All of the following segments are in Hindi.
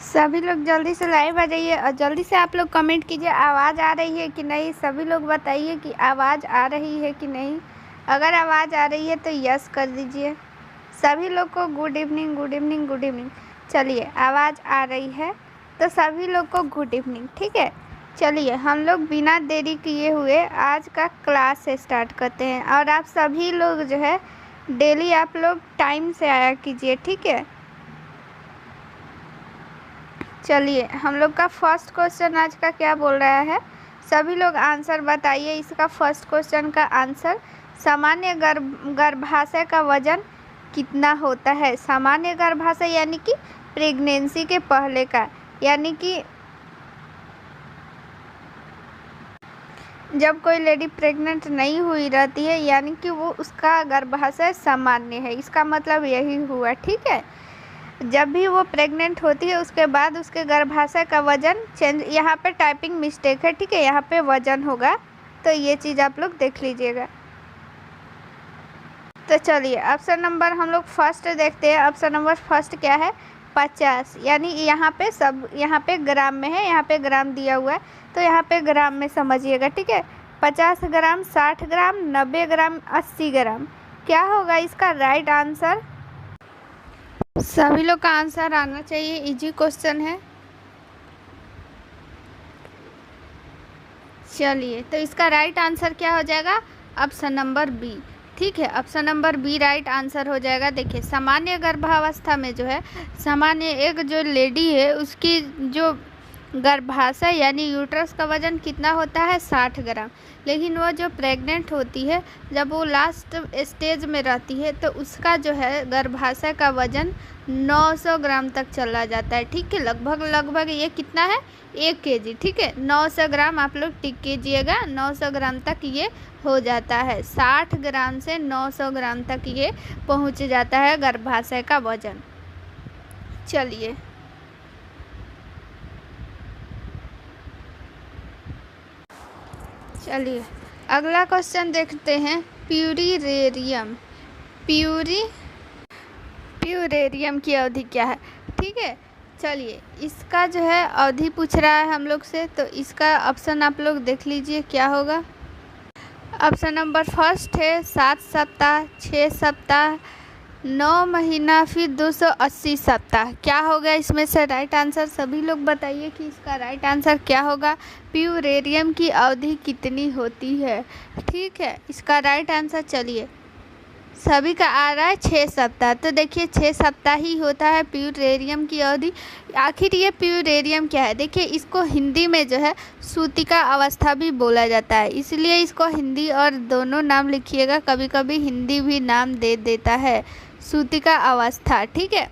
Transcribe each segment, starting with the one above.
सभी लोग जल्दी से लाइव आ जाइए और जल्दी से आप लोग कमेंट कीजिए आवाज़ आ रही है कि नहीं। सभी लोग बताइए कि आवाज़ आ रही है कि नहीं। अगर आवाज़ आ रही है तो यस कर दीजिए। सभी लोग को good evening, good evening, good evening. चलिए, आवाज़ आ रही है तो सभी लोग को गुड इवनिंग। ठीक है, चलिए हम लोग बिना देरी किए हुए आज का क्लास स्टार्ट करते हैं। और आप सभी लोग जो है डेली आप लोग टाइम से आया कीजिए। ठीक है, चलिए हम लोग का फर्स्ट क्वेश्चन आज का क्या बोल रहा है, सभी लोग आंसर बताइए। इसका फर्स्ट क्वेश्चन का आंसर, सामान्य गर्भाशय का वजन कितना होता है। सामान्य गर्भाशय यानी कि प्रेगनेंसी के पहले का, यानी कि जब कोई लेडी प्रेग्नेंट नहीं हुई रहती है, यानी कि वो उसका गर्भाशय सामान्य है। इसका मतलब यही हुआ। ठीक है, जब भी वो प्रेग्नेंट होती है उसके बाद उसके गर्भाशय का वजन चेंज, यहाँ पे टाइपिंग मिस्टेक है। ठीक है, यहाँ पे वजन होगा, तो ये चीज़ आप लोग देख लीजिएगा। तो चलिए ऑप्शन नंबर हम लोग फर्स्ट देखते हैं। ऑप्शन नंबर फर्स्ट क्या है, 50। यानी यहाँ पे ग्राम में है, यहाँ पे ग्राम दिया हुआ है तो यहाँ पे ग्राम में समझिएगा। ठीक है, 50 ग्राम, 60 ग्राम, 90 ग्राम, 80 ग्राम। क्या होगा इसका राइट आंसर? सभी लोग का आंसर आना चाहिए, इजी क्वेश्चन है। चलिए, तो इसका राइट आंसर क्या हो जाएगा? Option number B. ठीक है, option number B right answer हो जाएगा। देखिए, सामान्य गर्भावस्था में जो है, सामान्य एक जो लेडी है उसकी जो गर्भाशय यानी यूट्रस का वजन कितना होता है, 60 ग्राम। लेकिन वो जो प्रेग्नेंट होती है, जब वो लास्ट स्टेज में रहती है तो उसका जो है गर्भाशय का वजन 900 ग्राम तक चला जाता है। ठीक है, लगभग ये कितना है, 1 केजी। ठीक है, 900 ग्राम आप लोग टिक कीजिएगा, 900 ग्राम तक ये हो जाता है। 60 ग्राम से 900 ग्राम तक ये पहुंच जाता है गर्भाशय का वजन। चलिए अगला क्वेश्चन देखते हैं। प्यूरेरियम की अवधि क्या है। ठीक है, चलिए इसका जो है अवधि पूछ रहा है हम लोग से, तो इसका ऑप्शन आप लोग देख लीजिए क्या होगा। ऑप्शन नंबर फर्स्ट है 7 सप्ताह, 6 सप्ताह, 9 महीना, फिर 280 सप्ताह। क्या होगा इसमें से राइट आंसर? सभी लोग बताइए कि इसका राइट आंसर क्या होगा। प्यूरेरियम की अवधि कितनी होती है? ठीक है, इसका राइट आंसर चलिए सभी का आ रहा है 6 सप्ताह। तो देखिए 6 सप्ताह ही होता है प्यूरेरियम की अवधि। आखिर ये प्यूरेरियम क्या है? देखिए, इसको हिंदी में जो है सूतिका अवस्था भी बोला जाता है, इसलिए इसको हिंदी और दोनों नाम लिखिएगा। कभी कभी हिंदी भी नाम दे देता है, सूतिका अवस्था। ठीक है,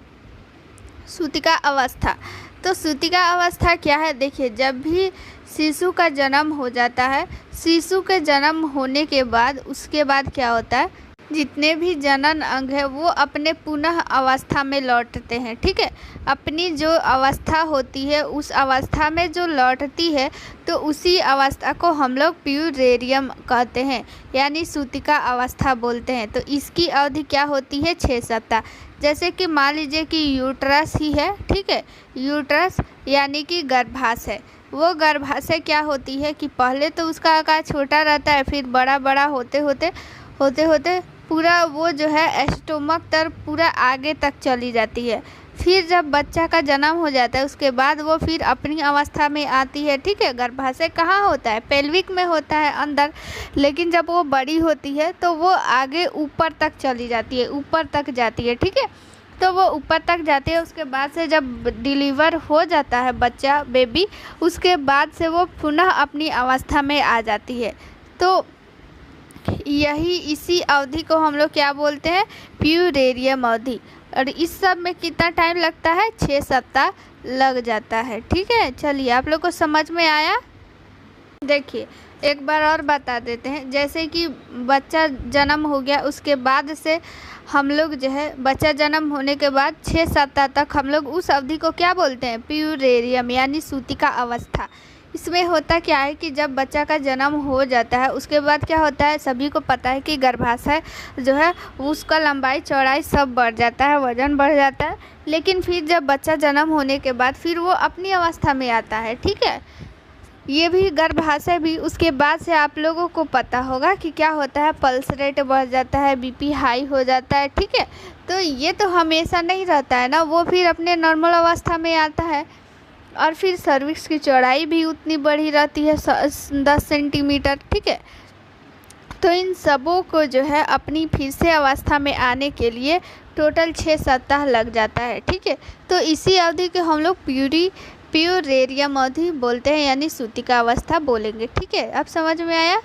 सूतिका अवस्था। तो सूतिका अवस्था क्या है? देखिए, जब भी शिशु का जन्म हो जाता है, शिशु के जन्म होने के बाद उसके बाद क्या होता है, जितने भी जनन अंग है वो अपने पुनः अवस्था में लौटते हैं। ठीक है, अपनी जो अवस्था होती है उस अवस्था में जो लौटती है, तो उसी अवस्था को हम लोग प्यूरेरियम कहते हैं, यानी सूतिका अवस्था बोलते हैं। तो इसकी अवधि क्या होती है? 6 सप्ताह। जैसे कि मान लीजिए कि यूट्रस ही है। ठीक है, यूट्रस यानी कि गर्भाशय। वो गर्भाशय क्या होती है कि पहले तो उसका आकार छोटा रहता है, फिर बड़ा बड़ा होते होते पूरा वो जो है एस्टोमक तर पूरा आगे तक चली जाती है। फिर जब बच्चा का जन्म हो जाता है उसके बाद वो फिर अपनी अवस्था में आती है। ठीक है, गर्भाशय कहाँ होता है? पेल्विक में होता है अंदर। लेकिन जब वो बड़ी होती है तो वो आगे ऊपर तक चली जाती है, ऊपर तक जाती है। ठीक है, तो वो ऊपर तक जाती है। उसके बाद से जब डिलीवर हो जाता है बच्चा, बेबी, उसके बाद से वो पुनः अपनी अवस्था में आ जाती है। तो इसी अवधि को हम लोग क्या बोलते हैं? प्यूरेरियम अवधि। और इस सब में कितना टाइम लगता है? 6 सप्ताह लग जाता है। ठीक है, चलिए आप लोग को समझ में आया? देखिए एक बार और बता देते हैं। जैसे कि बच्चा जन्म हो गया, उसके बाद से हम लोग जो है बच्चा जन्म होने के बाद 6 सप्ताह तक हम लोग उस अवधि को क्या बोलते हैं? प्यूरेरियम यानी सूतिका अवस्था। इसमें होता क्या है कि जब बच्चा का जन्म हो जाता है उसके बाद क्या होता है, सभी को पता है कि गर्भाशय जो है उसका लंबाई चौड़ाई सब बढ़ जाता है, वजन बढ़ जाता है। लेकिन फिर जब बच्चा जन्म होने के बाद फिर वो अपनी अवस्था में आता है, ठीक है। ये भी गर्भाशय भी उसके बाद से आप लोगों को पता होगा कि क्या होता है, पल्स रेट बढ़ जाता है, बीपी हाई हो जाता है, ठीक है। तो ये तो हमेशा नहीं रहता है ना, वो फिर अपने नॉर्मल अवस्था में आता है। और फिर सर्विक्स की चौड़ाई भी उतनी बड़ी रहती है 10 सेंटीमीटर, ठीक है। तो इन सबों को जो है अपनी फिर से अवस्था में आने के लिए टोटल 6 सप्ताह लग जाता है, ठीक है। तो इसी अवधि को हम लोग प्यूरेरियम अवधि बोलते हैं, यानी सूतिका अवस्था बोलेंगे, ठीक है। अब समझ में आया।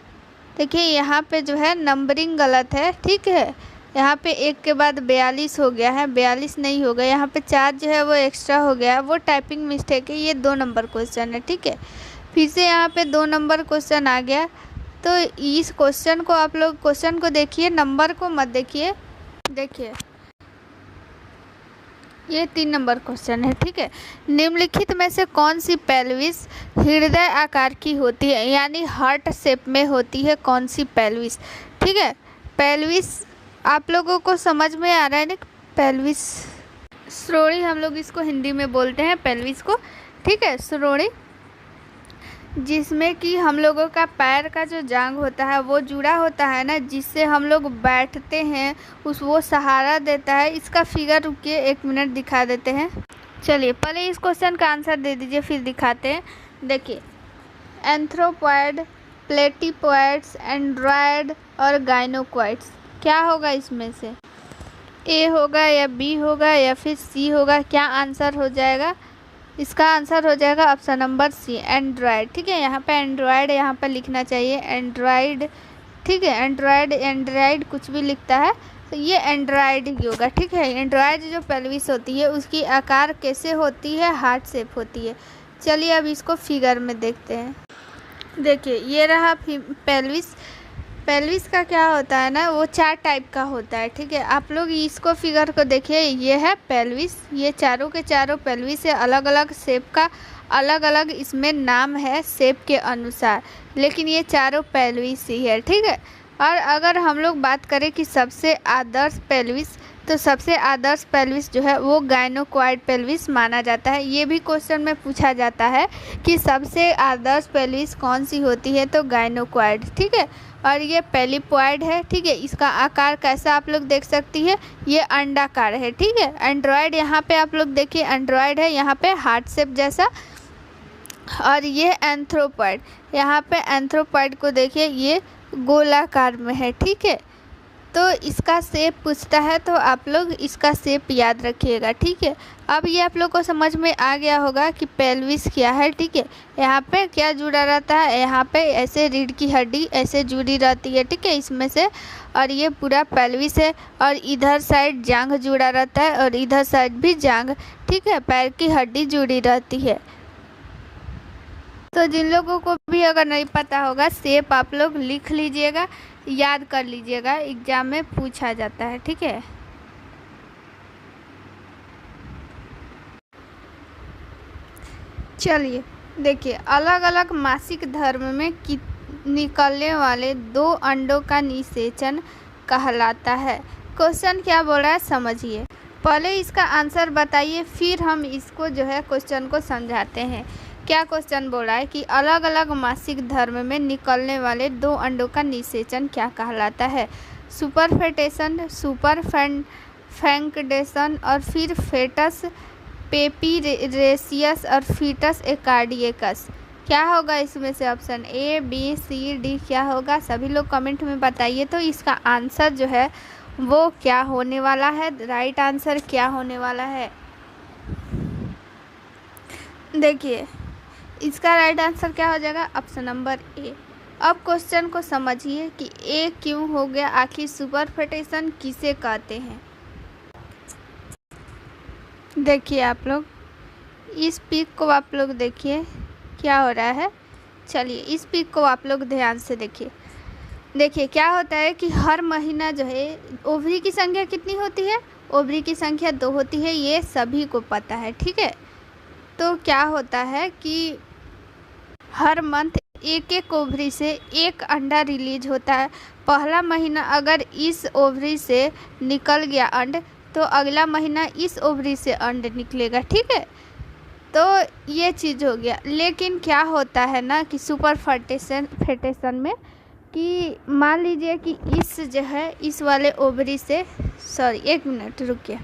देखिए यहाँ पे जो है नंबरिंग गलत है, ठीक है। यहाँ पे 1 के बाद 42 हो गया है, 42 नहीं होगा, यहाँ पे 4 जो है वो एक्स्ट्रा हो गया है, वो टाइपिंग मिस्टेक है। ये 2 नंबर क्वेश्चन है, ठीक है। फिर से यहाँ पे 2 नंबर क्वेश्चन आ गया। तो इस क्वेश्चन को आप लोग क्वेश्चन को देखिए, नंबर को मत देखिए। देखिए ये 3 नंबर क्वेश्चन है, ठीक है। निम्नलिखित में से कौन सी पेल्विस हृदय आकार की होती है, यानी हार्ट शेप में होती है कौन सी पेल्विस, ठीक है। पेल्विस आप लोगों को समझ में आ रहा है ना, पेल्विस श्रोणि हम लोग इसको हिंदी में बोलते हैं पेल्विस को, ठीक है, श्रोणि, जिसमें कि हम लोगों का पैर का जो जांघ होता है वो जुड़ा होता है ना, जिससे हम लोग बैठते हैं, वो सहारा देता है। इसका फिगर रुकिए 1 मिनट दिखा देते हैं। चलिए पहले इस क्वेश्चन का आंसर दे दीजिए, फिर दिखाते हैं। देखिए एंथ्रोपॉइड, प्लेटिपॉइड्स, एंड्रॉयड और गाइनोकॉइड्स, क्या होगा इसमें से? ए होगा या बी होगा या फिर सी होगा? क्या आंसर हो जाएगा? इसका आंसर हो जाएगा ऑप्शन नंबर सी, एंड्रॉयड, ठीक है। यहाँ पे एंड्रॉयड यहाँ पे लिखना चाहिए, एंड्रॉयड, ठीक है। एंड्रॉयड कुछ भी लिखता है तो ये एंड्रॉयड ही होगा, ठीक है। एंड्रॉयड जो पेल्विस होती है उसकी आकार कैसे होती है? हार्ट शेप होती है। चलिए अब इसको फिगर में देखते हैं। देखिए ये रहा पेल्विस का क्या होता है ना, वो 4 टाइप का होता है, ठीक है। आप लोग इसको फिगर को देखिए, ये है पेल्विस, ये चारों के चारों पेल्विस है, अलग अलग शेप का, अलग अलग इसमें नाम है शेप के अनुसार, लेकिन ये चारों पेल्विस ही है, ठीक है। और अगर हम लोग बात करें कि सबसे आदर्श पेल्विस, तो सबसे आदर्श पेल्विस जो है वो गाइनोकॉइड पेल्विस माना जाता है। ये भी क्वेश्चन में पूछा जाता है कि सबसे आदर्श पेल्विस कौन सी होती है, तो गाइनोकॉइड, ठीक है। और ये पेलिपॉइड है, ठीक है। इसका आकार कैसा आप लोग देख सकती है, ये अंडाकार है, ठीक है। एंड्रॉयड यहाँ पे आप लोग देखिए, एंड्रॉयड है यहाँ पे हार्ट शेप जैसा। और ये एंथ्रोपॉइड, यहाँ पे एंथ्रोपॉइड को देखिए, ये गोलाकार में है, ठीक है। तो इसका शेप पूछता है तो आप लोग इसका शेप याद रखिएगा, ठीक है। अब ये आप लोग को समझ में आ गया होगा कि पेल्विस क्या है, ठीक है। यहाँ पे क्या जुड़ा रहता है, यहाँ पे ऐसे रीढ़ की हड्डी ऐसे जुड़ी रहती है, ठीक है, इसमें से। और ये पूरा पेल्विस है, और इधर साइड जांघ जुड़ा रहता है, और इधर साइड भी जांघ, ठीक है, पैर की हड्डी जुड़ी रहती है। तो जिन लोगों को भी अगर नहीं पता होगा, शेप आप लोग लिख लीजिएगा, याद कर लीजिएगा, एग्जाम में पूछा जाता है, ठीक है। चलिए देखिए, अलग अलग मासिक धर्म में निकलने वाले 2 अंडों का निषेचन कहलाता है। क्वेश्चन क्या बोल रहा है समझिए, पहले इसका आंसर बताइए, फिर हम इसको जो है क्वेश्चन को समझाते हैं। क्या क्वेश्चन बोल रहा है कि अलग अलग मासिक धर्म में निकलने वाले 2 अंडों का निषेचन क्या कहलाता है? सुपरफेटेशन, सुपरफैंक्डेशन, और फिर फेटस पेपीरेसियस और फीटस एकार्डियकस। क्या होगा इसमें से? Option A, B, C, D क्या होगा? सभी लोग कमेंट में बताइए। तो इसका आंसर जो है वो क्या होने वाला है, राइट आंसर क्या होने वाला है? देखिए इसका राइट आंसर क्या हो जाएगा? ऑप्शन नंबर ए। अब क्वेश्चन को समझिए कि ए क्यों हो गया, आखिर सुपरफेटेशन किसे कहते हैं? देखिए आप लोग इस पिक को आप लोग देखिए क्या हो रहा है। चलिए इस पिक को आप लोग ध्यान से देखिए। देखिए क्या होता है कि हर महीना जो है ओवरी की संख्या कितनी होती है? ओवरी की संख्या 2 होती है, ये सभी को पता है, ठीक है। तो क्या होता है कि हर मंथ एक एक ओवरी से एक अंडा रिलीज होता है। पहला महीना अगर इस ओवरी से निकल गया अंड, तो अगला महीना इस ओवरी से अंड निकलेगा, ठीक है। तो ये चीज़ हो गया। लेकिन क्या होता है ना कि सुपर फर्टेशन में, कि मान लीजिए कि इस जो है इस वाले ओवरी से, सॉरी 1 मिनट रुकिए,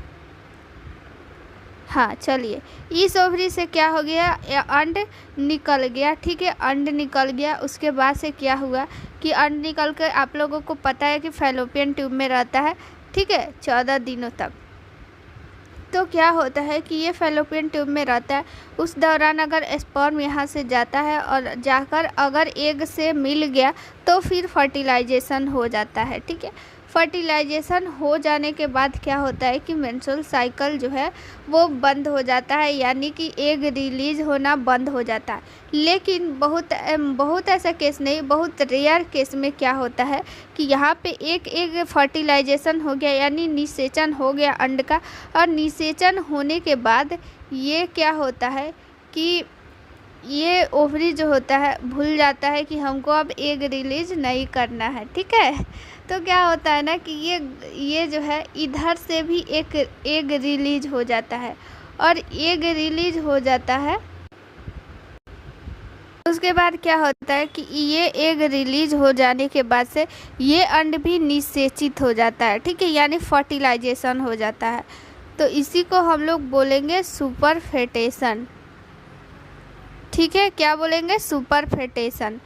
हाँ चलिए, इस ओवरी से क्या हो गया, अंड निकल गया, ठीक है। अंड निकल गया, उसके बाद से क्या हुआ कि अंड निकल कर आप लोगों को पता है कि फैलोपियन ट्यूब में रहता है, ठीक है, 14 दिनों तक। तो क्या होता है कि ये फैलोपियन ट्यूब में रहता है, उस दौरान अगर स्पर्म यहाँ से जाता है और जाकर अगर एग से मिल गया तो फिर फर्टिलाइजेशन हो जाता है, ठीक है। फर्टिलाइजेशन हो जाने के बाद क्या होता है कि मेंस्ट्रुअल साइकिल जो है वो बंद हो जाता है, यानी कि एग रिलीज होना बंद हो जाता है। लेकिन बहुत ऐसा केस नहीं, बहुत रेयर केस में क्या होता है कि यहाँ पे एक एग फर्टिलाइजेशन हो गया, यानी निषेचन हो गया अंड का, और निषेचन होने के बाद ये क्या होता है कि ये ओवरी जो होता है भूल जाता है कि हमको अब एग रिलीज नहीं करना है, ठीक है। तो क्या होता है ना कि ये जो है इधर से भी एक एग रिलीज हो जाता है, और एग रिलीज हो जाता है। उसके बाद क्या होता है कि ये एग रिलीज हो जाने के बाद से ये अंड भी निषेचित हो जाता है, ठीक है, यानी फर्टिलाइजेशन हो जाता है। तो इसी को हम लोग बोलेंगे सुपर फेटेशन, ठीक है। क्या बोलेंगे, सुपर फेटेशन।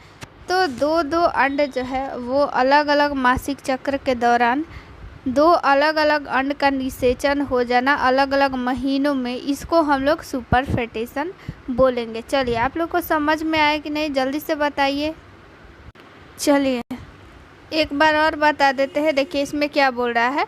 तो दो अंड जो है वो अलग अलग मासिक चक्र के दौरान 2 अलग अलग अंड का निषेचन हो जाना अलग अलग महीनों में, इसको हम लोग सुपर फेटेशन बोलेंगे। चलिए, आप लोग को समझ में आया कि नहीं, जल्दी से बताइए। चलिए एक बार और बता देते हैं। देखिए इसमें क्या बोल रहा है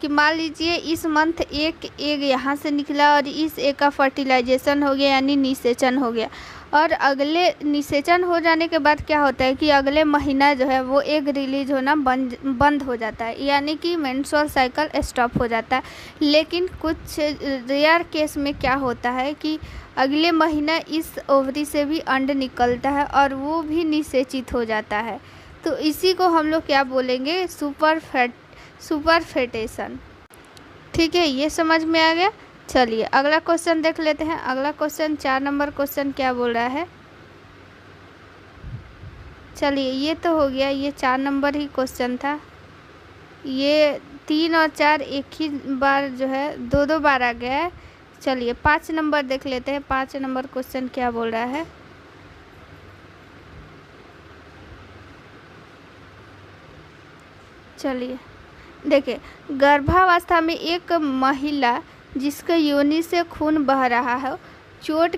कि मान लीजिए इस मंथ एक एग यहाँ से निकला और इस एग का फर्टिलाइजेशन हो गया, यानी निषेचन हो गया, और अगले निषेचन हो जाने के बाद क्या होता है कि अगले महीना जो है वो एग रिलीज होना बंद हो जाता है, यानी कि मेंस्ट्रुअल साइकिल स्टॉप हो जाता है। लेकिन कुछ रेयर केस में क्या होता है कि अगले महीना इस ओवरी से भी अंड निकलता है और वो भी निषेचित हो जाता है। तो इसी को हम लोग क्या बोलेंगे, सुपर फेटेशन, ठीक है। ये समझ में आ गया। चलिए अगला क्वेश्चन देख लेते हैं। अगला क्वेश्चन 4 नंबर क्वेश्चन क्या बोल रहा है। चलिए ये तो हो गया, ये 4 नंबर ही क्वेश्चन था। ये 3 और 4 एक ही बार जो है 2 बार आ गया है। चलिए 5 नंबर देख लेते हैं। 5 नंबर क्वेश्चन क्या बोल रहा है। चलिए देखिए, गर्भावस्था में एक महिला जिसके योनि से खून बह रहा है, पेट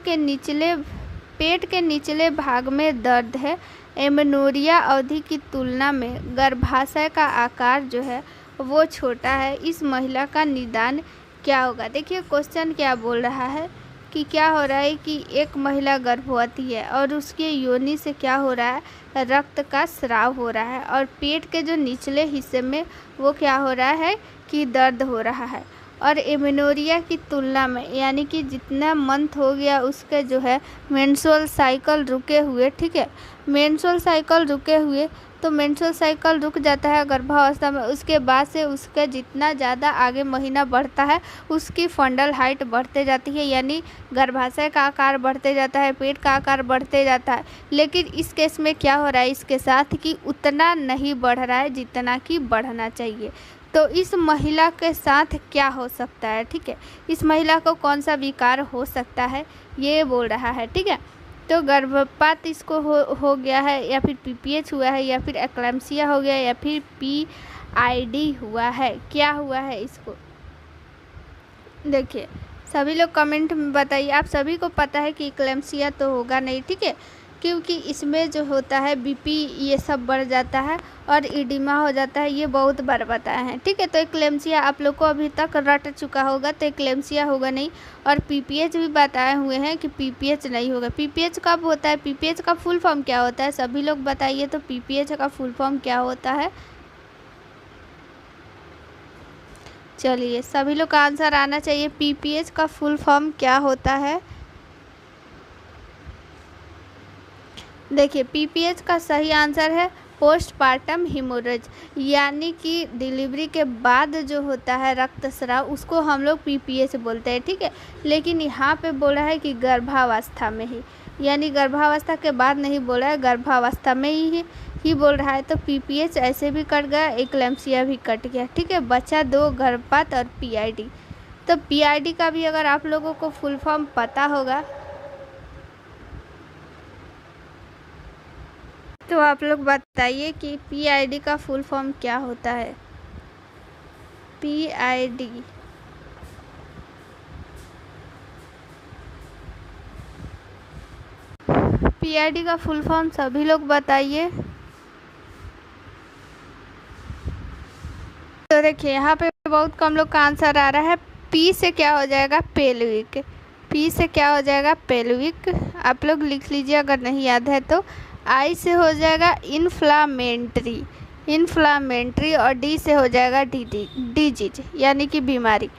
के निचले भाग में दर्द है, एमेनोरिया अवधि की तुलना में गर्भाशय का आकार जो है वो छोटा है, इस महिला का निदान क्या होगा। देखिए क्वेश्चन क्या बोल रहा है कि क्या हो रहा है कि एक महिला गर्भवती है और उसके योनि से क्या हो रहा है, रक्त का स्राव हो रहा है, और पेट के जो निचले हिस्से में वो क्या हो रहा है कि दर्द हो रहा है। और एमेनोरिया की तुलना में, यानी कि जितना मंथ हो गया उसके जो है मेंस्ट्रुअल साइकिल रुके हुए, ठीक है, मेंस्ट्रुअल साइकिल रुके हुए, तो मेंस्ट्रुअल साइकिल रुक जाता है गर्भावस्था में। उसके बाद से उसका जितना ज़्यादा आगे महीना बढ़ता है उसकी फंडल हाइट बढ़ते जाती है, यानी गर्भाशय का आकार बढ़ते जाता है, पेट का आकार बढ़ते जाता है। लेकिन इस केस में क्या हो रहा है इसके साथ कि उतना नहीं बढ़ रहा है जितना कि बढ़ना चाहिए। तो इस महिला के साथ क्या हो सकता है, ठीक है, इस महिला को कौन सा विकार हो सकता है ये बोल रहा है, ठीक है। तो गर्भपात इसको हो गया है, या फिर पीपीएच हुआ है, या फिर एक्लैम्सिया हो गया, या फिर पीआईडी हुआ है, क्या हुआ है इसको। देखिए सभी लोग कमेंट में बताइए। आप सभी को पता है कि एक्लैम्सिया तो होगा नहीं, ठीक है, क्योंकि इसमें जो होता है बीपी ये सब बढ़ जाता है और इडिमा हो जाता है, ये बहुत बार बताया है, ठीक है। तो एक्लैम्सिया आप लोग को अभी तक रट चुका होगा, तो एक्लैम्सिया होगा नहीं। और पीपीएच भी बताए हुए हैं कि पीपीएच नहीं होगा। पीपीएच कब होता है, पीपीएच का फुल फॉर्म क्या होता है, सभी लोग बताइए। तो पीपीएच का फुल फॉर्म क्या होता है। चलिए सभी लोग का आंसर आना चाहिए। पीपीएच का फुल फॉर्म क्या होता है। देखिए पीपीएच का सही आंसर है पोस्टपार्टम हिमोरेज, यानी कि डिलीवरी के बाद जो होता है रक्तस्राव उसको हम लोग पीपीएच बोलते हैं, ठीक है। लेकिन यहाँ पे बोला है कि गर्भावस्था में ही, यानी गर्भावस्था के बाद नहीं बोला है, गर्भावस्था में ही बोल रहा है। तो पीपीएच ऐसे भी कट गया, एक्लेम्सिया भी कट गया, ठीक है। बचा 2 गर्भपात और पीआईडी। तो पीआईडी का भी अगर आप लोगों को फुल फॉर्म पता होगा तो आप लोग बताइए कि पीआईडी का फुल फॉर्म क्या होता है। पीआईडी पीआईडी का फुल फॉर्म सभी लोग बताइए। तो देखिए यहाँ पे बहुत कम लोग का आंसर आ रहा है। पी से क्या हो जाएगा, पेल्विक। पी से क्या हो जाएगा, पेल्विक। आप लोग लिख लीजिए अगर नहीं याद है तो। आई से हो जाएगा इन्फ्लामेंट्री और डी से हो जाएगा डिजीज, यानी कि बीमारी।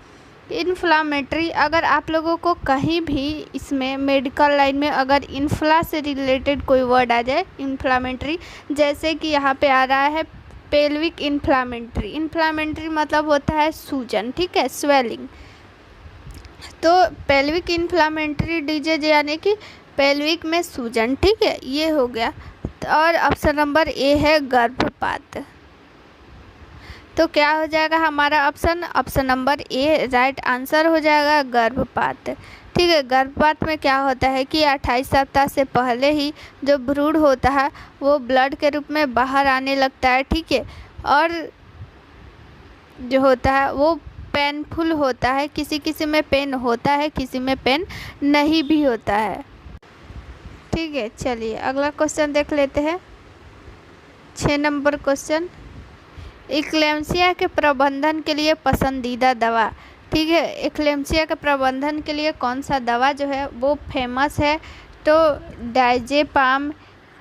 इन्फ्लामेटरी, अगर आप लोगों को कहीं भी इसमें मेडिकल लाइन में अगर इन्फ्ला से रिलेटेड कोई वर्ड आ जाए, इन्फ्लामेटरी, जैसे कि यहाँ पे आ रहा है पेल्विक इन्फ्लामेटरी मतलब होता है सूजन, ठीक है, स्वेलिंग। तो पेल्विक इन्फ्लामेटरी डिजीज यानी कि पेल्विक में सूजन, ठीक है, ये हो गया। और ऑप्शन नंबर ए है गर्भपात। तो क्या हो जाएगा हमारा option number A right answer हो जाएगा, गर्भपात, ठीक है। गर्भपात में क्या होता है कि 28 सप्ताह से पहले ही जो भ्रूण होता है वो ब्लड के रूप में बाहर आने लगता है, ठीक है। और जो होता है वो पेनफुल होता है, किसी किसी में पेन होता है, किसी में पेन नहीं भी होता है, ठीक है। चलिए अगला क्वेश्चन देख लेते हैं। 6 नंबर क्वेश्चन, एक्लेम्सिया के प्रबंधन के लिए पसंदीदा दवा, ठीक है। एक्लेम्सिया के प्रबंधन के लिए कौन सा दवा जो है वो फेमस है, तो डायजेपाम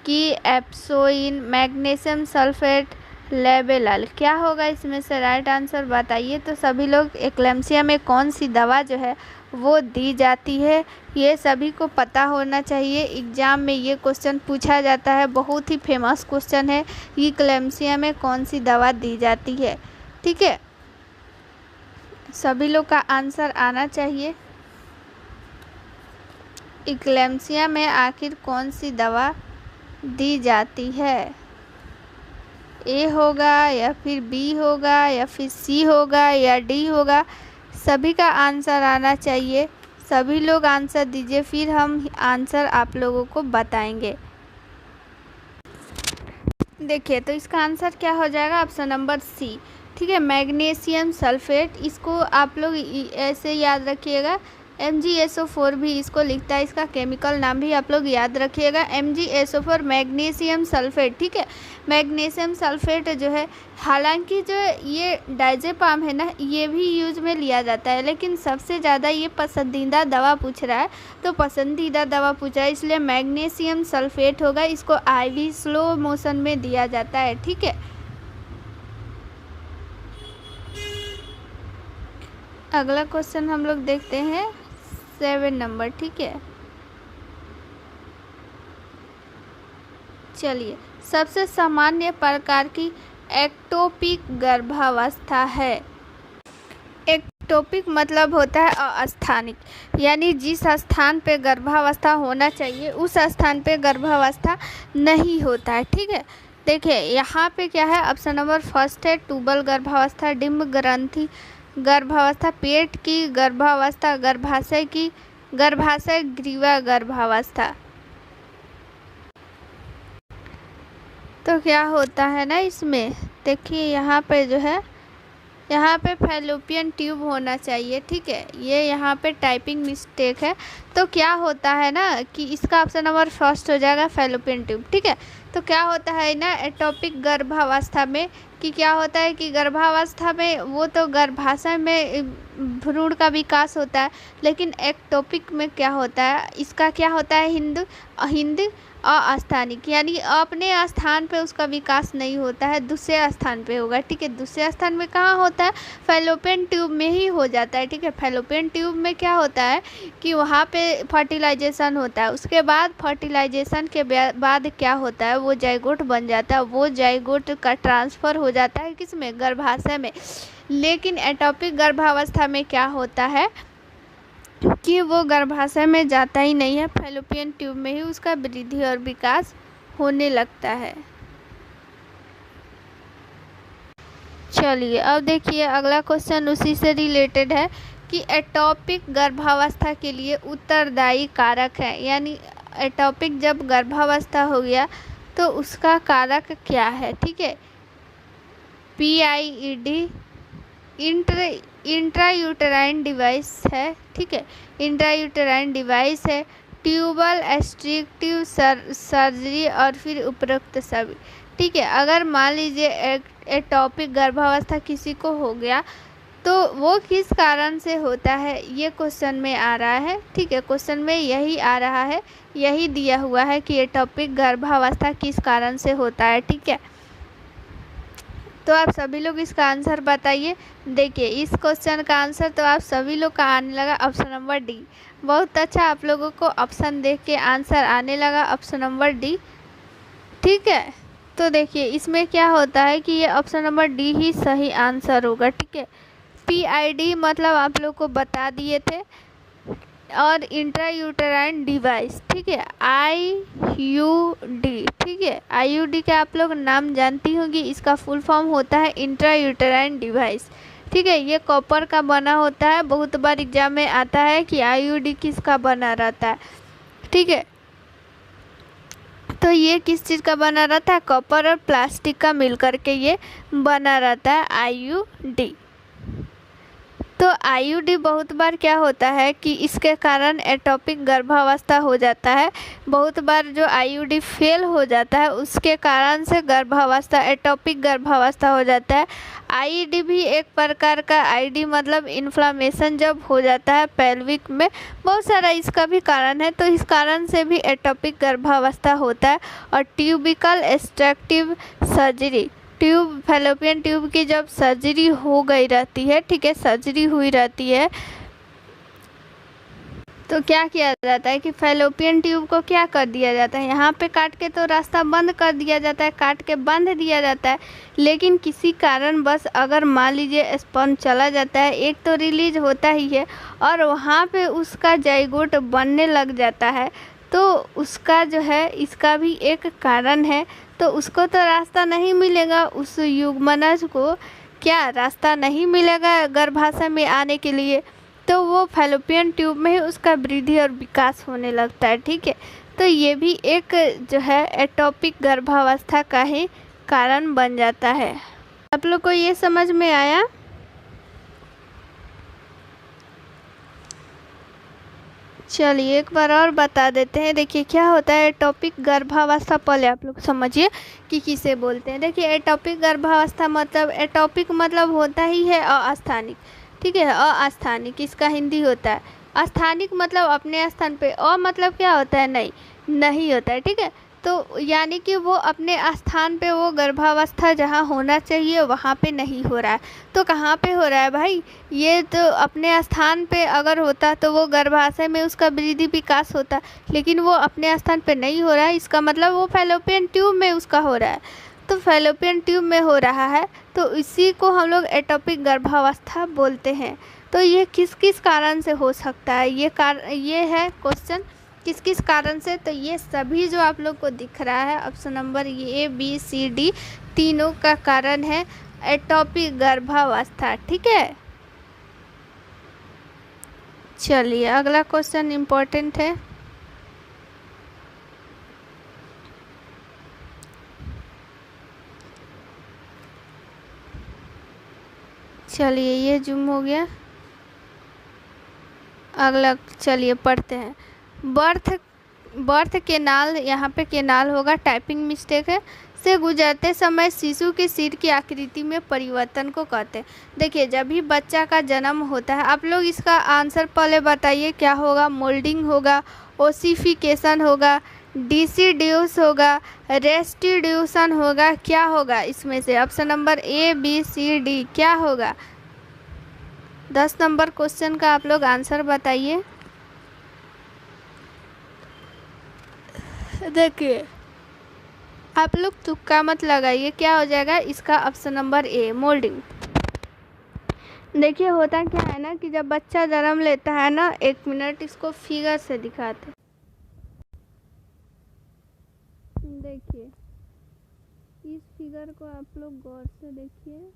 की एप्सोइन, मैग्नीशियम सल्फेट, लेबेलाल। क्या होगा इसमें से राइट आंसर बताइए। तो सभी लोग एक्लेम्सिया में कौन सी दवा जो है वो दी जाती है, ये सभी को पता होना चाहिए। एग्ज़ाम में ये क्वेश्चन पूछा जाता है, बहुत ही फेमस क्वेश्चन है, एक्लेम्सिया में कौन सी दवा दी जाती है, ठीक है। सभी लोग का आंसर आना चाहिए। एक्लेम्सिया में आखिर कौन सी दवा दी जाती है, ए होगा या फिर बी होगा या फिर सी होगा या डी होगा, सभी का आंसर आना चाहिए। सभी लोग आंसर दीजिए, फिर हम आंसर आप लोगों को बताएंगे। देखिए तो इसका आंसर क्या हो जाएगा, ऑप्शन नंबर सी, ठीक है, मैग्नीशियम सल्फेट। इसको आप लोग ऐसे याद रखिएगा, MgSO4 भी इसको लिखता है, इसका केमिकल नाम भी आप लोग याद रखिएगा, MgSO4 मैग्नीशियम सल्फेट, ठीक है। मैग्नीशियम सल्फेट जो है, हालांकि जो ये डायजेपाम है ना, ये भी यूज में लिया जाता है, लेकिन सबसे ज़्यादा ये पसंदीदा दवा पूछ रहा है, तो पसंदीदा दवा पूछा है इसलिए मैग्नीशियम सल्फेट होगा। इसको IV स्लो मोशन में दिया जाता है, ठीक है। अगला क्वेश्चन हम लोग देखते हैं 7 नंबर, ठीक है। चलिए, सबसे सामान्य प्रकार की एक्टोपिक गर्भावस्था है। एक्टोपिक मतलब होता है अस्थानिक, यानी जिस स्थान पे गर्भावस्था होना चाहिए उस स्थान पे गर्भावस्था नहीं होता है, ठीक है। देखिए यहाँ पे क्या है, ऑप्शन नंबर फर्स्ट है टूबल गर्भावस्था, डिम्ब ग्रंथि गर्भावस्था, पेट की गर्भावस्था, गर्भाशय ग्रीवा गर्भावस्था। तो क्या होता है ना इसमें, देखिए यहाँ पे जो है, यहाँ पे फैलोपियन ट्यूब होना चाहिए, ठीक है। ये यहाँ पे टाइपिंग मिस्टेक है। तो क्या होता है ना कि इसका ऑप्शन नंबर फर्स्ट हो जाएगा फैलोपियन ट्यूब, ठीक है। तो क्या होता है ना एक्टोपिक गर्भावस्था में कि क्या होता है कि गर्भावस्था में वो तो गर्भाशय में भ्रूण का विकास होता है। लेकिन एक्टोपिक में क्या होता है, इसका क्या होता है, हिंद अस्थानिक, यानी अपने स्थान पे उसका विकास नहीं होता है, दूसरे स्थान पे होगा। ठीक है, दूसरे स्थान में कहाँ होता है, फैलोपियन ट्यूब में ही हो जाता है। ठीक है, फैलोपियन ट्यूब में क्या होता है कि वहाँ पे फर्टिलाइजेशन होता है, उसके बाद फर्टिलाइजेशन के बाद क्या होता है, वो जाइगोट बन जाता है। वो जाइगोट का ट्रांसफ़र हो जाता है किसमें, गर्भाशय में। लेकिन एटॉपिक गर्भावस्था में क्या होता है कि वो गर्भाशय में जाता ही नहीं है, फैलोपियन ट्यूब में ही उसका वृद्धि और विकास होने लगता है। चलिए अब देखिए अगला क्वेश्चन उसी से रिलेटेड है कि एटॉपिक गर्भावस्था के लिए उत्तरदायी कारक है, यानी एटॉपिक जब गर्भावस्था हो गया तो उसका कारक क्या है। ठीक है, PIED इंट्रायूटेराइन डिवाइस है। ठीक है, इंट्रायूटेराइन डिवाइस है, ट्यूबल एस्ट्रिक्टिव सर्जरी और फिर उपरोक्त सभी। ठीक है, अगर मान लीजिए एटॉपिक गर्भावस्था किसी को हो गया तो वो किस कारण से होता है, ये क्वेश्चन में आ रहा है। ठीक है, क्वेश्चन में यही आ रहा है, यही दिया हुआ है कि एटॉपिक गर्भावस्था किस कारण से होता है। ठीक है, तो आप सभी लोग इसका आंसर बताइए। देखिए इस क्वेश्चन का आंसर तो आप सभी लोग का आने लगा ऑप्शन नंबर डी। बहुत अच्छा, आप लोगों को ऑप्शन देख के आंसर आने लगा ऑप्शन नंबर डी। ठीक है, तो देखिए इसमें क्या होता है कि ये ऑप्शन नंबर डी ही सही आंसर होगा। ठीक है, PID मतलब आप लोग को बता दिए थे, और इंट्रायूटेराइन डिवाइस। ठीक है, IUD। ठीक है, IUD का आप लोग नाम जानती होंगी, इसका फुल फॉर्म होता है इंट्रायूटेराइन डिवाइस। ठीक है, ये कॉपर का बना होता है, बहुत बार एग्जाम में आता है कि IUD किसका बना रहता है। ठीक है, तो ये किस चीज़ का बना रहता है, कॉपर और प्लास्टिक का मिलकर के ये बना रहता है IUD। तो IUD बहुत बार क्या होता है कि इसके कारण एटॉपिक गर्भावस्था हो जाता है। बहुत बार जो IUD फेल हो जाता है उसके कारण से गर्भावस्था, एटॉपिक गर्भावस्था हो जाता है। IED भी एक प्रकार का, IED मतलब इन्फ्लामेशन जब हो जाता है पेल्विक में, बहुत सारा इसका भी कारण है, तो इस कारण से भी एटॉपिक गर्भावस्था होता है। और tubal extractive surgery, tube, fallopian tube की जब सर्जरी हो गई रहती है, ठीक है, सर्जरी हुई रहती है, तो क्या किया जाता है कि फैलोपियन ट्यूब को क्या कर दिया जाता है, यहाँ पे काट के तो रास्ता बंद कर दिया जाता है, काट के बांध दिया जाता है। लेकिन किसी कारण बस अगर मान लीजिए स्पर्म चला जाता है, एक तो रिलीज होता ही है और वहाँ पे उसका जाइगोट बनने लग जाता है, तो उसका जो है, इसका भी एक कारण है। तो उसको तो रास्ता नहीं मिलेगा, उस युग्मनज को क्या रास्ता नहीं मिलेगा गर्भाशय में आने के लिए, तो वो फैलोपियन ट्यूब में ही उसका वृद्धि और विकास होने लगता है। ठीक है, तो ये भी एक जो है एटॉपिक गर्भावस्था का ही कारण बन जाता है। आप लोग को ये समझ में आया? चलिए एक बार और बता देते हैं। देखिए क्या होता है एटॉपिक गर्भावस्था, पहले आप लोग समझिए कि किसे बोलते हैं। देखिए एटॉपिक गर्भावस्था मतलब, एटॉपिक मतलब होता ही है अस्थानिक। ठीक है, अस्थानिक इसका हिंदी होता है। अस्थानिक मतलब अपने स्थान पे, मतलब क्या होता है, नहीं होता है। ठीक है, तो यानी कि वो अपने स्थान पे, वो गर्भावस्था जहाँ होना चाहिए वहाँ पे नहीं हो रहा है। तो कहाँ पे हो रहा है भाई, ये तो अपने स्थान पे अगर होता तो वो गर्भाशय में उसका वृद्धि विकास होता, लेकिन वो अपने स्थान पे नहीं हो रहा है। इसका मतलब वो फैलोपियन ट्यूब में उसका हो रहा है, तो फैलोपियन ट्यूब में हो रहा है, तो इसी को हम लोग एटॉपिक गर्भावस्था बोलते हैं। तो ये किस किस कारण से हो सकता है, ये है क्वेश्चन, किस किस कारण से। तो ये सभी जो आप लोग को दिख रहा है option number A, B, C, D तीनों का कारण है एटॉपिक गर्भावस्था। ठीक है, चलिए अगला क्वेश्चन इम्पोर्टेंट है। चलिए ये जूम हो गया, अगला चलिए पढ़ते हैं। बर्थ केनाल, यहाँ पे केनाल होगा, टाइपिंग मिस्टेक है। से गुजरते समय शिशु के सिर की आकृति में परिवर्तन को कहते हैं। देखिए, जब भी बच्चा का जन्म होता है, आप लोग इसका आंसर पहले बताइए क्या होगा। मोल्डिंग होगा, ओसिफिकेशन होगा, डिसिड्यूस होगा, रेस्टिड्यूशन होगा, क्या होगा इसमें से? Option number A, B, C, D क्या होगा? 10 नंबर क्वेश्चन का आप लोग आंसर बताइए। देखिए, आप लोग तुक्का मत लगाइए, क्या हो जाएगा इसका? ऑप्शन नंबर ए, मोल्डिंग। देखिए, होता क्या है ना कि जब बच्चा जन्म लेता है ना, 1 मिनट इसको फिगर से दिखाते। देखिए, इस फिगर को आप लोग गौर से देखिए।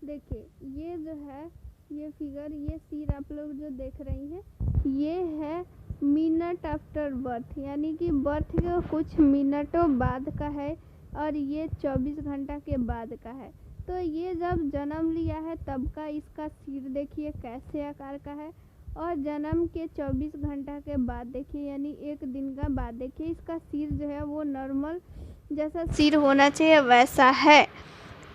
देखिए, ये जो है, ये फिगर, ये सिर आप लोग जो देख रही हैं, ये है मिनट आफ्टर बर्थ, यानी कि बर्थ के कुछ मिनटों बाद का है, और ये 24 घंटा के बाद का है। तो ये जब जन्म लिया है तब का इसका सिर देखिए कैसे आकार का है, और जन्म के 24 घंटा के बाद देखिए, यानी 1 दिन का बाद देखिए, इसका सिर जो है वो नॉर्मल जैसा सिर होना चाहिए वैसा है।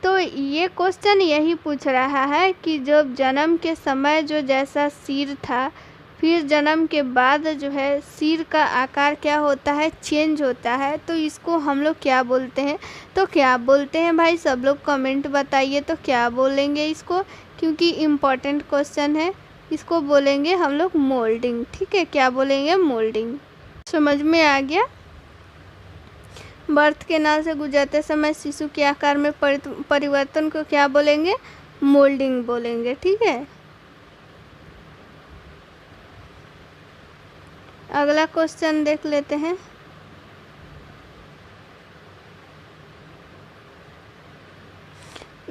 तो ये क्वेश्चन यही पूछ रहा है कि जब जन्म के समय जो जैसा सिर था, फिर जन्म के बाद जो है सिर का आकार क्या होता है? चेंज होता है। तो इसको हम लोग क्या बोलते हैं? तो क्या बोलते हैं भाई? सब लोग कमेंट बताइए तो क्या बोलेंगे इसको, क्योंकि इम्पोर्टेंट क्वेश्चन है। इसको बोलेंगे हम लोग मोल्डिंग। ठीक है, क्या बोलेंगे? मोल्डिंग। समझ में आ गया? बर्थ के नाल से गुजरते समय शिशु के आकार में परिवर्तन को क्या बोलेंगे? मोल्डिंग बोलेंगे। ठीक है, अगला क्वेश्चन देख लेते हैं।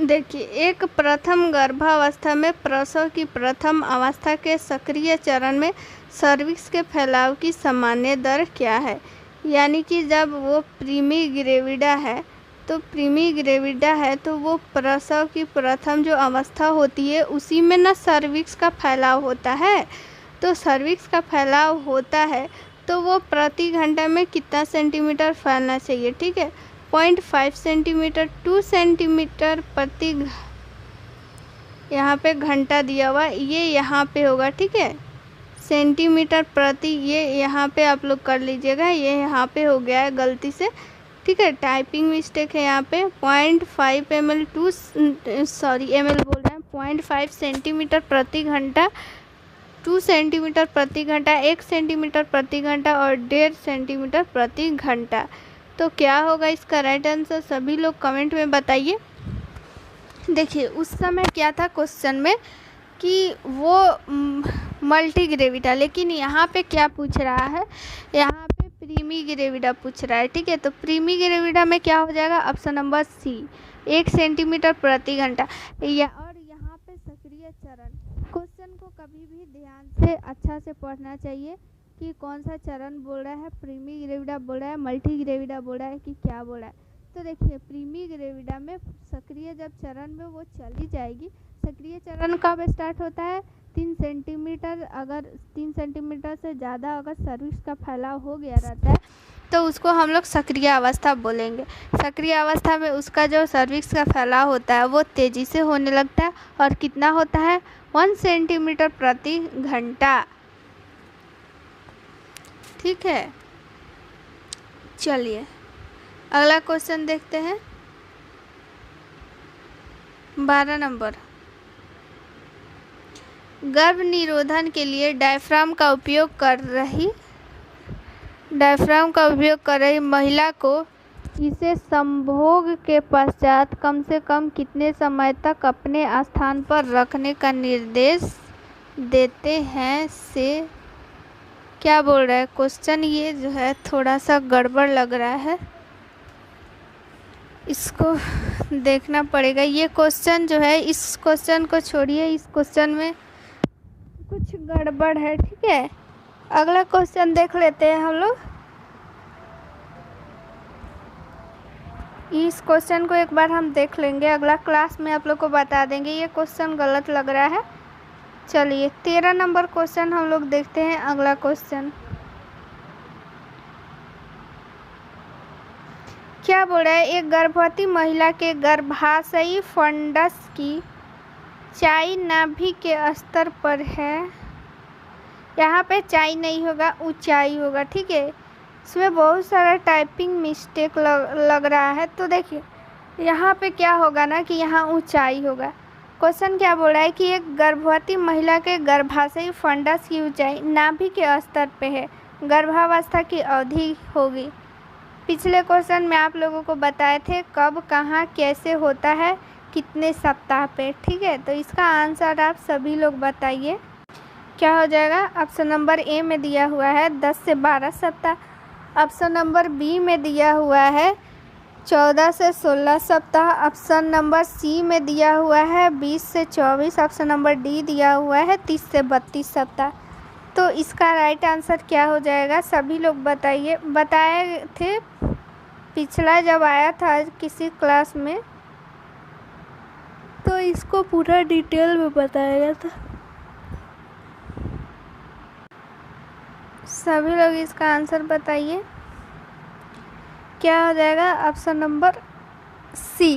देखिए, एक प्रथम गर्भावस्था में प्रसव की प्रथम अवस्था के सक्रिय चरण में सर्विक्स के फैलाव की सामान्य दर क्या है? यानी कि जब वो प्रीमी ग्रेविडा है, तो वो प्रसव की प्रथम जो अवस्था होती है उसी में ना सर्विक्स का फैलाव होता है। तो सर्विक्स का फैलाव होता है तो वो प्रति घंटा में कितना सेंटीमीटर फैलना चाहिए? ठीक है, 0.5 सेंटीमीटर, 2 सेंटीमीटर प्रति, यहाँ पे घंटा दिया हुआ, ये यहाँ पे होगा। ठीक है, सेंटीमीटर प्रति, ये यहाँ पे आप लोग कर लीजिएगा, ये यहाँ पे हो गया है गलती से। ठीक है, टाइपिंग मिस्टेक है यहाँ पे। 0.5 ml, ml बोल रहे हैं, 0.5 सेंटीमीटर प्रति घंटा, 2 सेंटीमीटर प्रति घंटा, 1 सेंटीमीटर प्रति घंटा और 1.5 सेंटीमीटर प्रति घंटा। तो क्या होगा इसका राइट आंसर? सभी लोग कमेंट में बताइए। देखिए, उस समय क्या था क्वेश्चन में कि वो मल्टी ग्रेविडा, लेकिन यहाँ पे क्या पूछ रहा है? यहाँ पे प्रीमी ग्रेविडा पूछ रहा है। ठीक है, तो प्रीमी ग्रेविडा में क्या हो जाएगा? ऑप्शन नंबर सी, 1 सेंटीमीटर प्रति घंटा। और यहाँ पे सक्रिय चरण, क्वेश्चन को कभी भी ध्यान से अच्छा से पढ़ना चाहिए कि कौन सा चरण बोल रहा है, प्रीमी ग्रेविडा बोल रहा है, मल्टी ग्रेविडा बोल रहा है कि क्या बोल रहा है। तो देखिए, प्रीमी ग्रेविडा में सक्रिय जब चरण में वो चली जाएगी, सक्रिय चरण कब स्टार्ट होता है? 3 सेंटीमीटर, अगर 3 सेंटीमीटर से ज़्यादा अगर सर्विक्स का फैलाव हो गया रहता है तो उसको हम लोग सक्रिय अवस्था बोलेंगे। सक्रिय अवस्था में उसका जो सर्विक्स का फैलाव होता है वो तेज़ी से होने लगता है, और कितना होता है? 1 सेंटीमीटर प्रति घंटा। ठीक है, चलिए अगला क्वेश्चन देखते हैं। 12 नंबर, गर्भ निरोधन के लिए डायफ्राम का उपयोग कर रही महिला को इसे संभोग के पश्चात कम से कम कितने समय तक अपने स्थान पर रखने का निर्देश देते हैं से क्या बोल रहा है क्वेश्चन? ये जो है थोड़ा सा गड़बड़ लग रहा है, इसको देखना पड़ेगा। ये क्वेश्चन जो है, इस क्वेश्चन को छोड़िए, इस क्वेश्चन में कुछ गड़बड़ है। ठीक है, अगला क्वेश्चन देख लेते हैं हम लोग। इस क्वेश्चन को एक बार हम देख लेंगे, अगला क्लास में आप लोग को बता देंगे। ये क्वेश्चन गलत लग रहा है। चलिए 13 नंबर क्वेश्चन हम लोग देखते हैं। अगला क्वेश्चन, क्या बोल रहा है, एक गर्भवती महिला के गर्भाशयी फंडस की ऊंचाई नाभि के स्तर पर है। यहाँ पे ऊंचाई नहीं होगा, ऊंचाई होगा, ठीक है। इसमें बहुत सारा टाइपिंग मिस्टेक लग रहा है। तो देखिए यहाँ पे क्या होगा ना कि यहाँ ऊंचाई होगा। क्वेश्चन क्या बोल रहा है कि एक गर्भवती महिला के गर्भाशयी फंडस की ऊंचाई नाभि के स्तर पे है, गर्भावस्था की अवधि होगी। पिछले क्वेश्चन में आप लोगों को बताए थे कब, कहाँ, कैसे होता है, कितने सप्ताह पे, ठीक है। तो इसका आंसर आप सभी लोग बताइए क्या हो जाएगा। ऑप्शन नंबर ए में दिया हुआ है 10 से 12 सप्ताह। ऑप्शन नंबर बी में दिया हुआ है 14 से 16 सप्ताह। ऑप्शन नंबर सी में दिया हुआ है 20 से 24। ऑप्शन नंबर डी दिया हुआ है 30 से 32 सप्ताह। तो इसका राइट आंसर क्या हो जाएगा, सभी लोग बताइए। बताए थे पिछला जब आया था किसी क्लास में, तो इसको पूरा डिटेल में बताया गया था। सभी लोग इसका आंसर बताइए क्या हो जाएगा। ऑप्शन नंबर सी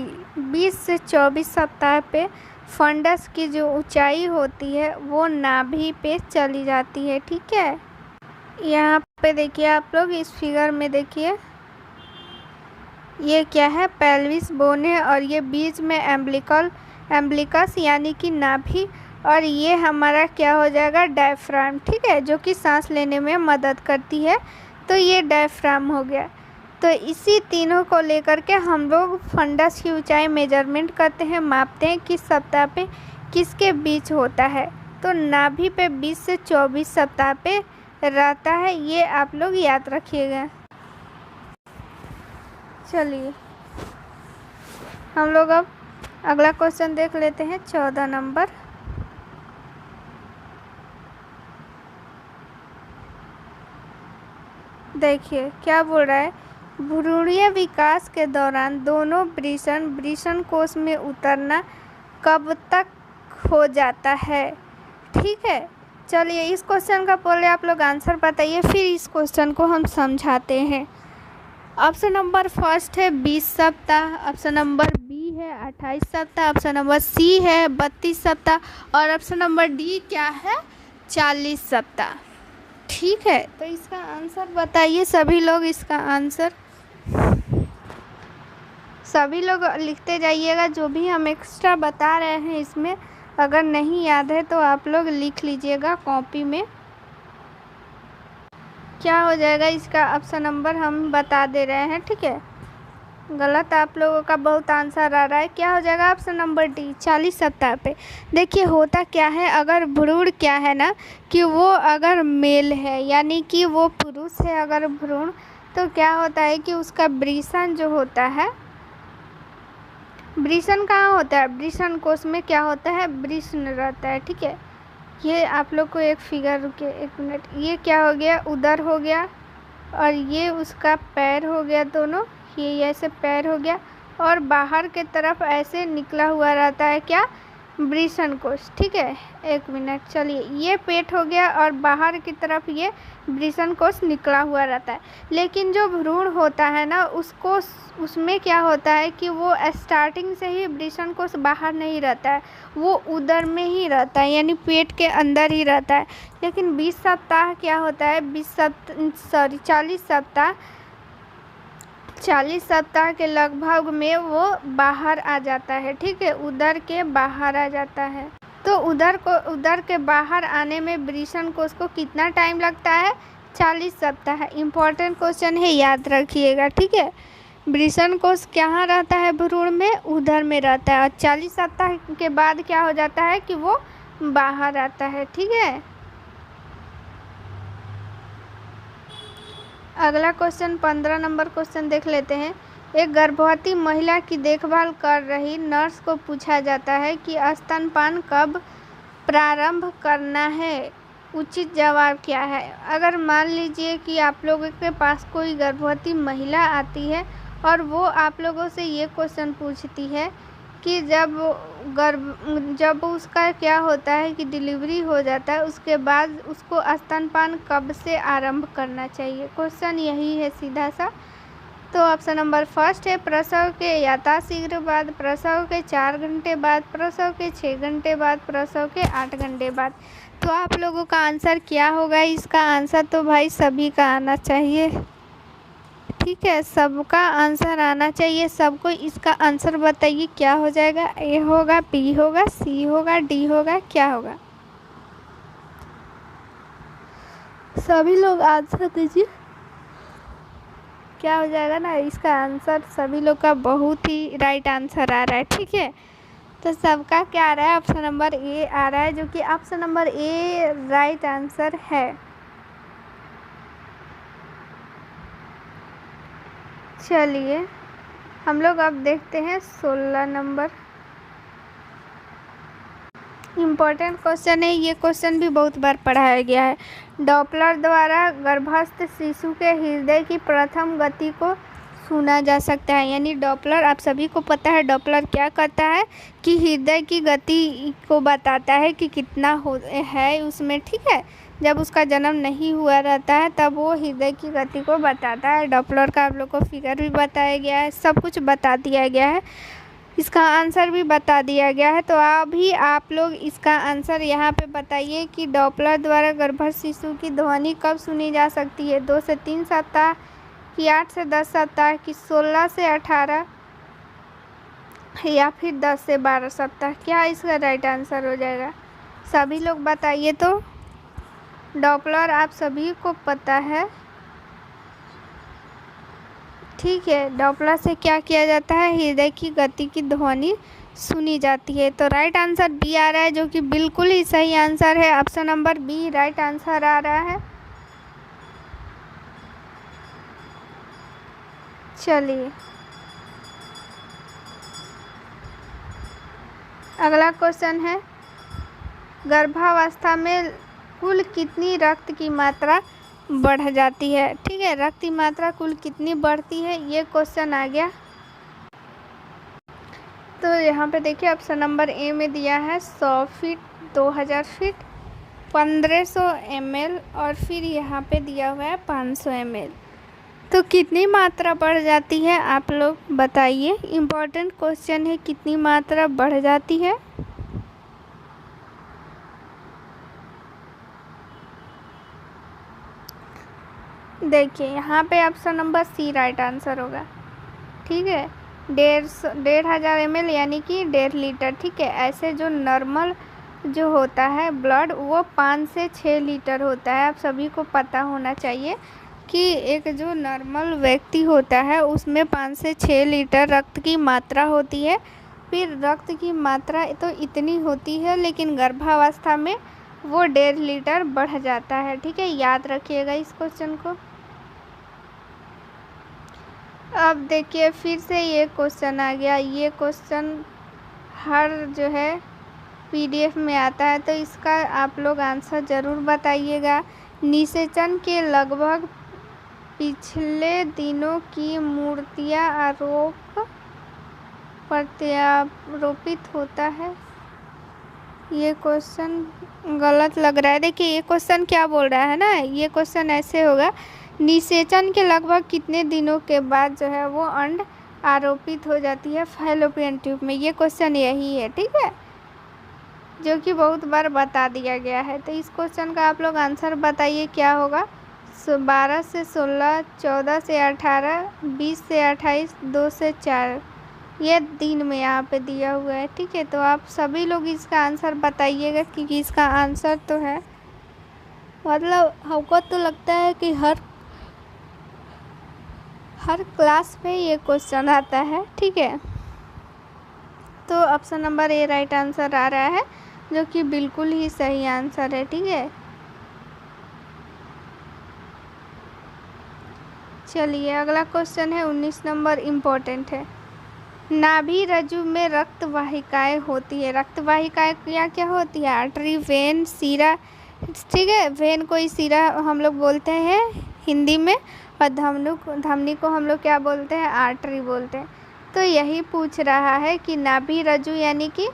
20 से 24 सप्ताह पे फंडस की जो ऊंचाई होती है वो नाभि पे चली जाती है, ठीक है। यहाँ पे देखिए आप लोग इस फिगर में देखिए, ये क्या है, पेल्विस बोन है और ये बीच में एम्ब्लिकस यानी कि नाभि, और ये हमारा क्या हो जाएगा, डायफ्राम, ठीक है, जो कि सांस लेने में मदद करती है। तो ये डायफ्राम हो गया। तो इसी तीनों को लेकर के हम लोग फंडस की ऊंचाई मेजरमेंट करते हैं, मापते हैं किस सप्ताह पे किसके बीच होता है। तो नाभि पे 20 से 24 सप्ताह पे रहता है, ये आप लोग याद रखिएगा। चलिए हम लोग अब अगला क्वेश्चन देख लेते हैं 14 नंबर। देखिए क्या बोल रहा है, भ्रूणीय विकास के दौरान दोनों वृषण कोश में उतरना कब तक हो जाता है, ठीक है। चलिए इस क्वेश्चन का पहले आप लोग आंसर बताइए, फिर इस क्वेश्चन को हम समझाते हैं। ऑप्शन नंबर फर्स्ट है 20 सप्ताह, ऑप्शन नंबर बी है 28 सप्ताह, ऑप्शन नंबर सी है 32 सप्ताह और ऑप्शन नंबर डी क्या है, 40 सप्ताह, ठीक है। तो इसका आंसर बताइए सभी लोग, इसका आंसर सभी लोग लिखते जाइएगा। जो भी हम एक्स्ट्रा बता रहे हैं इसमें अगर नहीं याद है तो आप लोग लिख लीजिएगा कॉपी में। क्या हो जाएगा इसका ऑप्शन नंबर हम बता दे रहे हैं, ठीक है। गलत आप लोगों का बहुत आंसर आ रहा है। क्या हो जाएगा ऑप्शन नंबर डी 40 सप्ताह पे। देखिए होता क्या है, अगर भ्रूण क्या है ना कि वो अगर मेल है यानी कि वो पुरुष है अगर भ्रूण, तो क्या होता है कि उसका वृषण जो होता है, वृषण कहाँ होता है, वृषण कोश में क्या होता है, वृषण रहता है, ठीक है। ये आप लोग को एक फिगर, रुके एक मिनट, ये क्या हो गया, उदर हो गया और ये उसका पैर हो गया, दोनों ये ऐसे पैर हो गया और बाहर के तरफ ऐसे निकला हुआ रहता है क्या, वृषण कोश, ठीक है। एक मिनट, चलिए ये पेट हो गया और बाहर की तरफ ये वृषण कोश निकला हुआ रहता है। लेकिन जो भ्रूण होता है ना उसको, उसमें क्या होता है कि वो स्टार्टिंग से ही वृषण कोश बाहर नहीं रहता है, वो उदर में ही रहता है यानी पेट के अंदर ही रहता है। लेकिन 20 सप्ताह क्या होता है, 40 सप्ताह के लगभग में वो बाहर आ जाता है, ठीक है, उदर के बाहर आ जाता है। तो उदर के बाहर आने में वृषण कोश को कितना टाइम लगता है, 40 सप्ताह। इम्पोर्टेंट क्वेश्चन है, याद रखिएगा, ठीक है। वृषण कोश कहाँ रहता है भ्रूण में, उदर में रहता है और 40 सप्ताह के बाद क्या हो जाता है कि वो बाहर आता है, ठीक है। अगला क्वेश्चन 15 नंबर क्वेश्चन देख लेते हैं। एक गर्भवती महिला की देखभाल कर रही नर्स को पूछा जाता है कि स्तनपान कब प्रारंभ करना है, उचित जवाब क्या है। अगर मान लीजिए कि आप लोगों के पास कोई गर्भवती महिला आती है और वो आप लोगों से ये क्वेश्चन पूछती है कि जब उसका क्या होता है कि डिलीवरी हो जाता है उसके बाद उसको स्तनपान कब से आरंभ करना चाहिए। क्वेश्चन यही है सीधा सा। तो ऑप्शन नंबर फर्स्ट है प्रसव के यथाशीघ्र बाद, प्रसव के 4 घंटे बाद, प्रसव के 6 घंटे बाद, प्रसव के 8 घंटे बाद। तो आप लोगों का आंसर क्या होगा? इसका आंसर तो भाई सभी का आना चाहिए, ठीक है, सबका आंसर आना चाहिए। सबको इसका आंसर बताइए क्या हो जाएगा? ए होगा, बी होगा, सी होगा, डी होगा, क्या होगा? सभी लोग आंसर दीजिए, क्या हो जाएगा ना इसका आंसर? सभी लोग का बहुत ही राइट आंसर आ रहा है, ठीक है। तो सबका क्या आ रहा है? ऑप्शन नंबर ए आ रहा है, जो कि option number A right answer है। चलिए हम लोग अब देखते हैं 16 नंबर। इम्पोर्टेंट क्वेश्चन है, ये क्वेश्चन भी बहुत बार पढ़ाया गया है। डॉपलर द्वारा गर्भस्थ शिशु के हृदय की प्रथम गति को सुना जा सकता है। यानी डॉपलर, आप सभी को पता है डॉपलर क्या करता है कि हृदय की गति को बताता है कि कितना है उसमें, ठीक है। जब उसका जन्म नहीं हुआ रहता है तब वो हृदय की गति को बताता है। डॉपलर का आप लोग को फिगर भी बताया गया है, सब कुछ बता दिया गया है, इसका आंसर भी बता दिया गया है। तो अभी आप लोग इसका आंसर यहाँ पे बताइए कि डॉपलर द्वारा गर्भस्थ शिशु की ध्वनि कब सुनी जा सकती है? 2 से 3 सप्ताह कि 8 से 10 सप्ताह कि 16 से 18 या फिर 10 से 12 सप्ताह? क्या इसका राइट आंसर हो जाएगा? सभी लोग बताइए। तो डॉपलर आप सभी को पता है, ठीक है। डॉपलर से क्या किया जाता है? हृदय की गति की ध्वनि सुनी जाती है। तो राइट आंसर बी आ रहा है, जो कि बिल्कुल ही सही आंसर है। Option number B right answer आ रहा है। चलिए अगला क्वेश्चन है, गर्भावस्था में कुल कितनी रक्त की मात्रा बढ़ जाती है? ठीक है, रक्त की मात्रा कुल कितनी बढ़ती है, ये क्वेश्चन आ गया। तो यहाँ पे देखिए ऑप्शन नंबर ए में दिया है 100 फीट, 2000 फीट, 1500 ml और फिर यहाँ पे दिया हुआ है 500 ml। तो कितनी मात्रा बढ़ जाती है आप लोग बताइए। इम्पोर्टेंट क्वेश्चन है, कितनी मात्रा बढ़ जाती है? देखिए यहाँ पे option number C right answer होगा, ठीक है। 1500 ml यानी कि 1.5 लीटर, ठीक है। ऐसे जो नॉर्मल जो होता है ब्लड वो 5 से 6 लीटर होता है। आप सभी को पता होना चाहिए कि एक जो नॉर्मल व्यक्ति होता है उसमें 5 से 6 लीटर रक्त की मात्रा होती है। फिर रक्त की मात्रा तो इतनी होती है, लेकिन गर्भावस्था में वो 1.5 लीटर बढ़ जाता है, ठीक है। याद रखिएगा इस क्वेश्चन को। अब देखिए फिर से ये क्वेश्चन आ गया। ये क्वेश्चन हर जो है पीडीएफ में आता है, तो इसका आप लोग आंसर ज़रूर बताइएगा। निषेचन के लगभग पिछले दिनों की मूर्तियाँ प्रत्यारोपित होता है। ये क्वेश्चन गलत लग रहा है। देखिए ये क्वेश्चन क्या बोल रहा है ना, ये क्वेश्चन ऐसे होगा, निषेचन के लगभग कितने दिनों के बाद जो है वो अंड आरोपित हो जाती है फैलोपियन ट्यूब में। ये क्वेश्चन यही है, ठीक है, जो कि बहुत बार बता दिया गया है। तो इस क्वेश्चन का आप लोग आंसर बताइए क्या होगा। 12 से 16, 14 से 18, 20 से 28, 2 से 4, ये दिन में यहाँ पे दिया हुआ है, ठीक है। तो आप सभी लोग इसका आंसर बताइएगा, क्योंकि इसका आंसर तो है, मतलब हमको तो लगता है कि हर क्लास में ये क्वेश्चन आता है, ठीक है। तो option number A right answer आ रहा है, जो कि बिल्कुल ही सही आंसर है, ठीक है। चलिए अगला क्वेश्चन है 19 नंबर, इम्पोर्टेंट है। नाभि रज्जु में रक्त वाहिकाएँ होती है। रक्त वाहिकाएँ क्या क्या होती है? आर्टरी, वेन, सीरा, ठीक है। वेन को ही सीरा हम लोग बोलते हैं हिंदी में, और धमनी को हम लोग क्या बोलते हैं? आर्टरी बोलते हैं। तो यही पूछ रहा है कि नाभि रज्जु यानी कि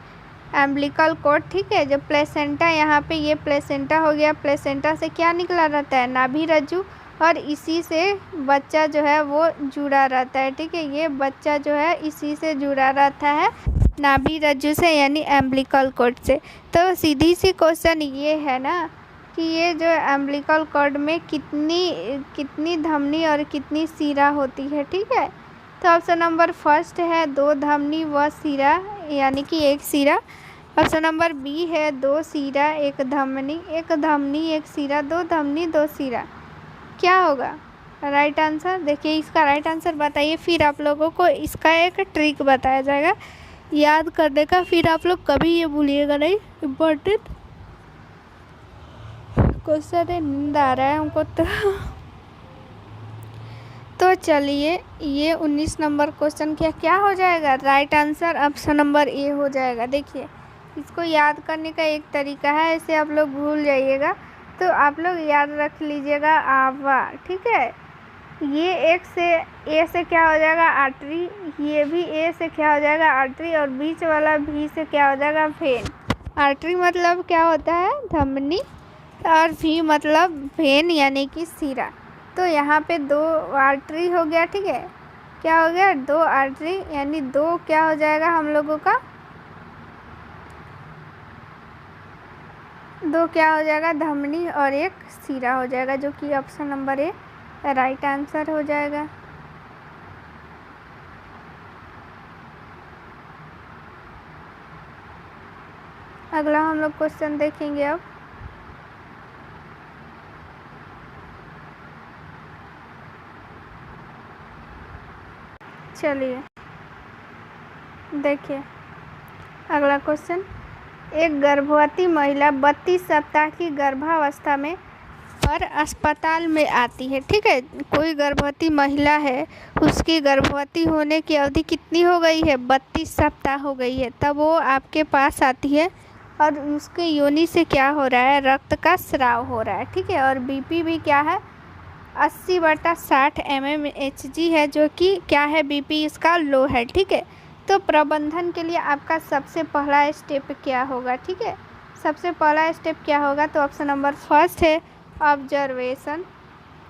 एम्बिलिकल कॉर्ड, ठीक है। जो प्लेसेंटा, यहाँ पे ये प्लेसेंटा हो गया, प्लेसेंटा से क्या निकला रहता है? नाभि रज्जु, और इसी से बच्चा जो है वो जुड़ा रहता है। ठीक है, ये बच्चा जो है इसी से जुड़ा रहता है, नाभि रज्जु से, यानी एम्बिलिकल कॉर्ड से। तो सीधी सी क्वेश्चन ये है ना कि ये जो एम्बिलिकल कॉर्ड में कितनी धमनी और कितनी सिरा होती है। ठीक है, तो ऑप्शन नंबर फर्स्ट है 2 धमनी व सिरा, यानी कि 1 सिरा। ऑप्शन नंबर बी है 2 सिरा 1 धमनी, 1 धमनी 1 सिरा, 2 धमनी 2 सिरा। क्या होगा राइट आंसर? देखिए इसका राइट आंसर बताइए, फिर आप लोगों को इसका एक ट्रिक बताया जाएगा याद करने का, फिर आप लोग कभी ये भूलिएगा नहीं। इम्पोर्टेंट क्वेश्चन है, नींद आ रहा है हमको तो चलिए ये 19 नंबर क्वेश्चन क्या हो जाएगा? राइट आंसर ऑप्शन नंबर ए हो जाएगा। देखिए इसको याद करने का एक तरीका है, ऐसे आप लोग भूल जाइएगा तो आप लोग याद रख लीजिएगा आवा। ठीक है, ये एक से ए से क्या हो जाएगा? आर्टरी, ये भी ए से क्या हो जाएगा? आर्टरी, और बीच वाला भी से क्या हो जाएगा? वेन। आर्टरी मतलब क्या होता है? धमनी, और भी मतलब वेन यानी कि सिरा। तो यहाँ पे 2 आर्टरी हो गया। ठीक है, क्या हो गया? 2 आर्टरी, यानी 2 क्या हो जाएगा हम लोगों का? 2 क्या हो जाएगा? धमनी और 1 सिरा हो जाएगा, जो कि option number A right answer हो जाएगा। अगला हम लोग क्वेश्चन देखेंगे अब। चलिए देखिए अगला क्वेश्चन। एक गर्भवती महिला 32 सप्ताह की गर्भावस्था में और अस्पताल में आती है। ठीक है, कोई गर्भवती महिला है, उसकी गर्भवती होने की अवधि कितनी हो गई है? 32 सप्ताह हो गई है। तब वो आपके पास आती है और उसके योनि से क्या हो रहा है? रक्त का स्राव हो रहा है। ठीक है, और बीपी भी क्या है? 80/60 mmHg है, जो कि क्या है? बीपी इसका लो है। ठीक है, तो प्रबंधन के लिए आपका सबसे पहला स्टेप क्या होगा? ठीक है, सबसे पहला स्टेप क्या होगा? तो ऑप्शन नंबर फर्स्ट है ऑब्जर्वेशन,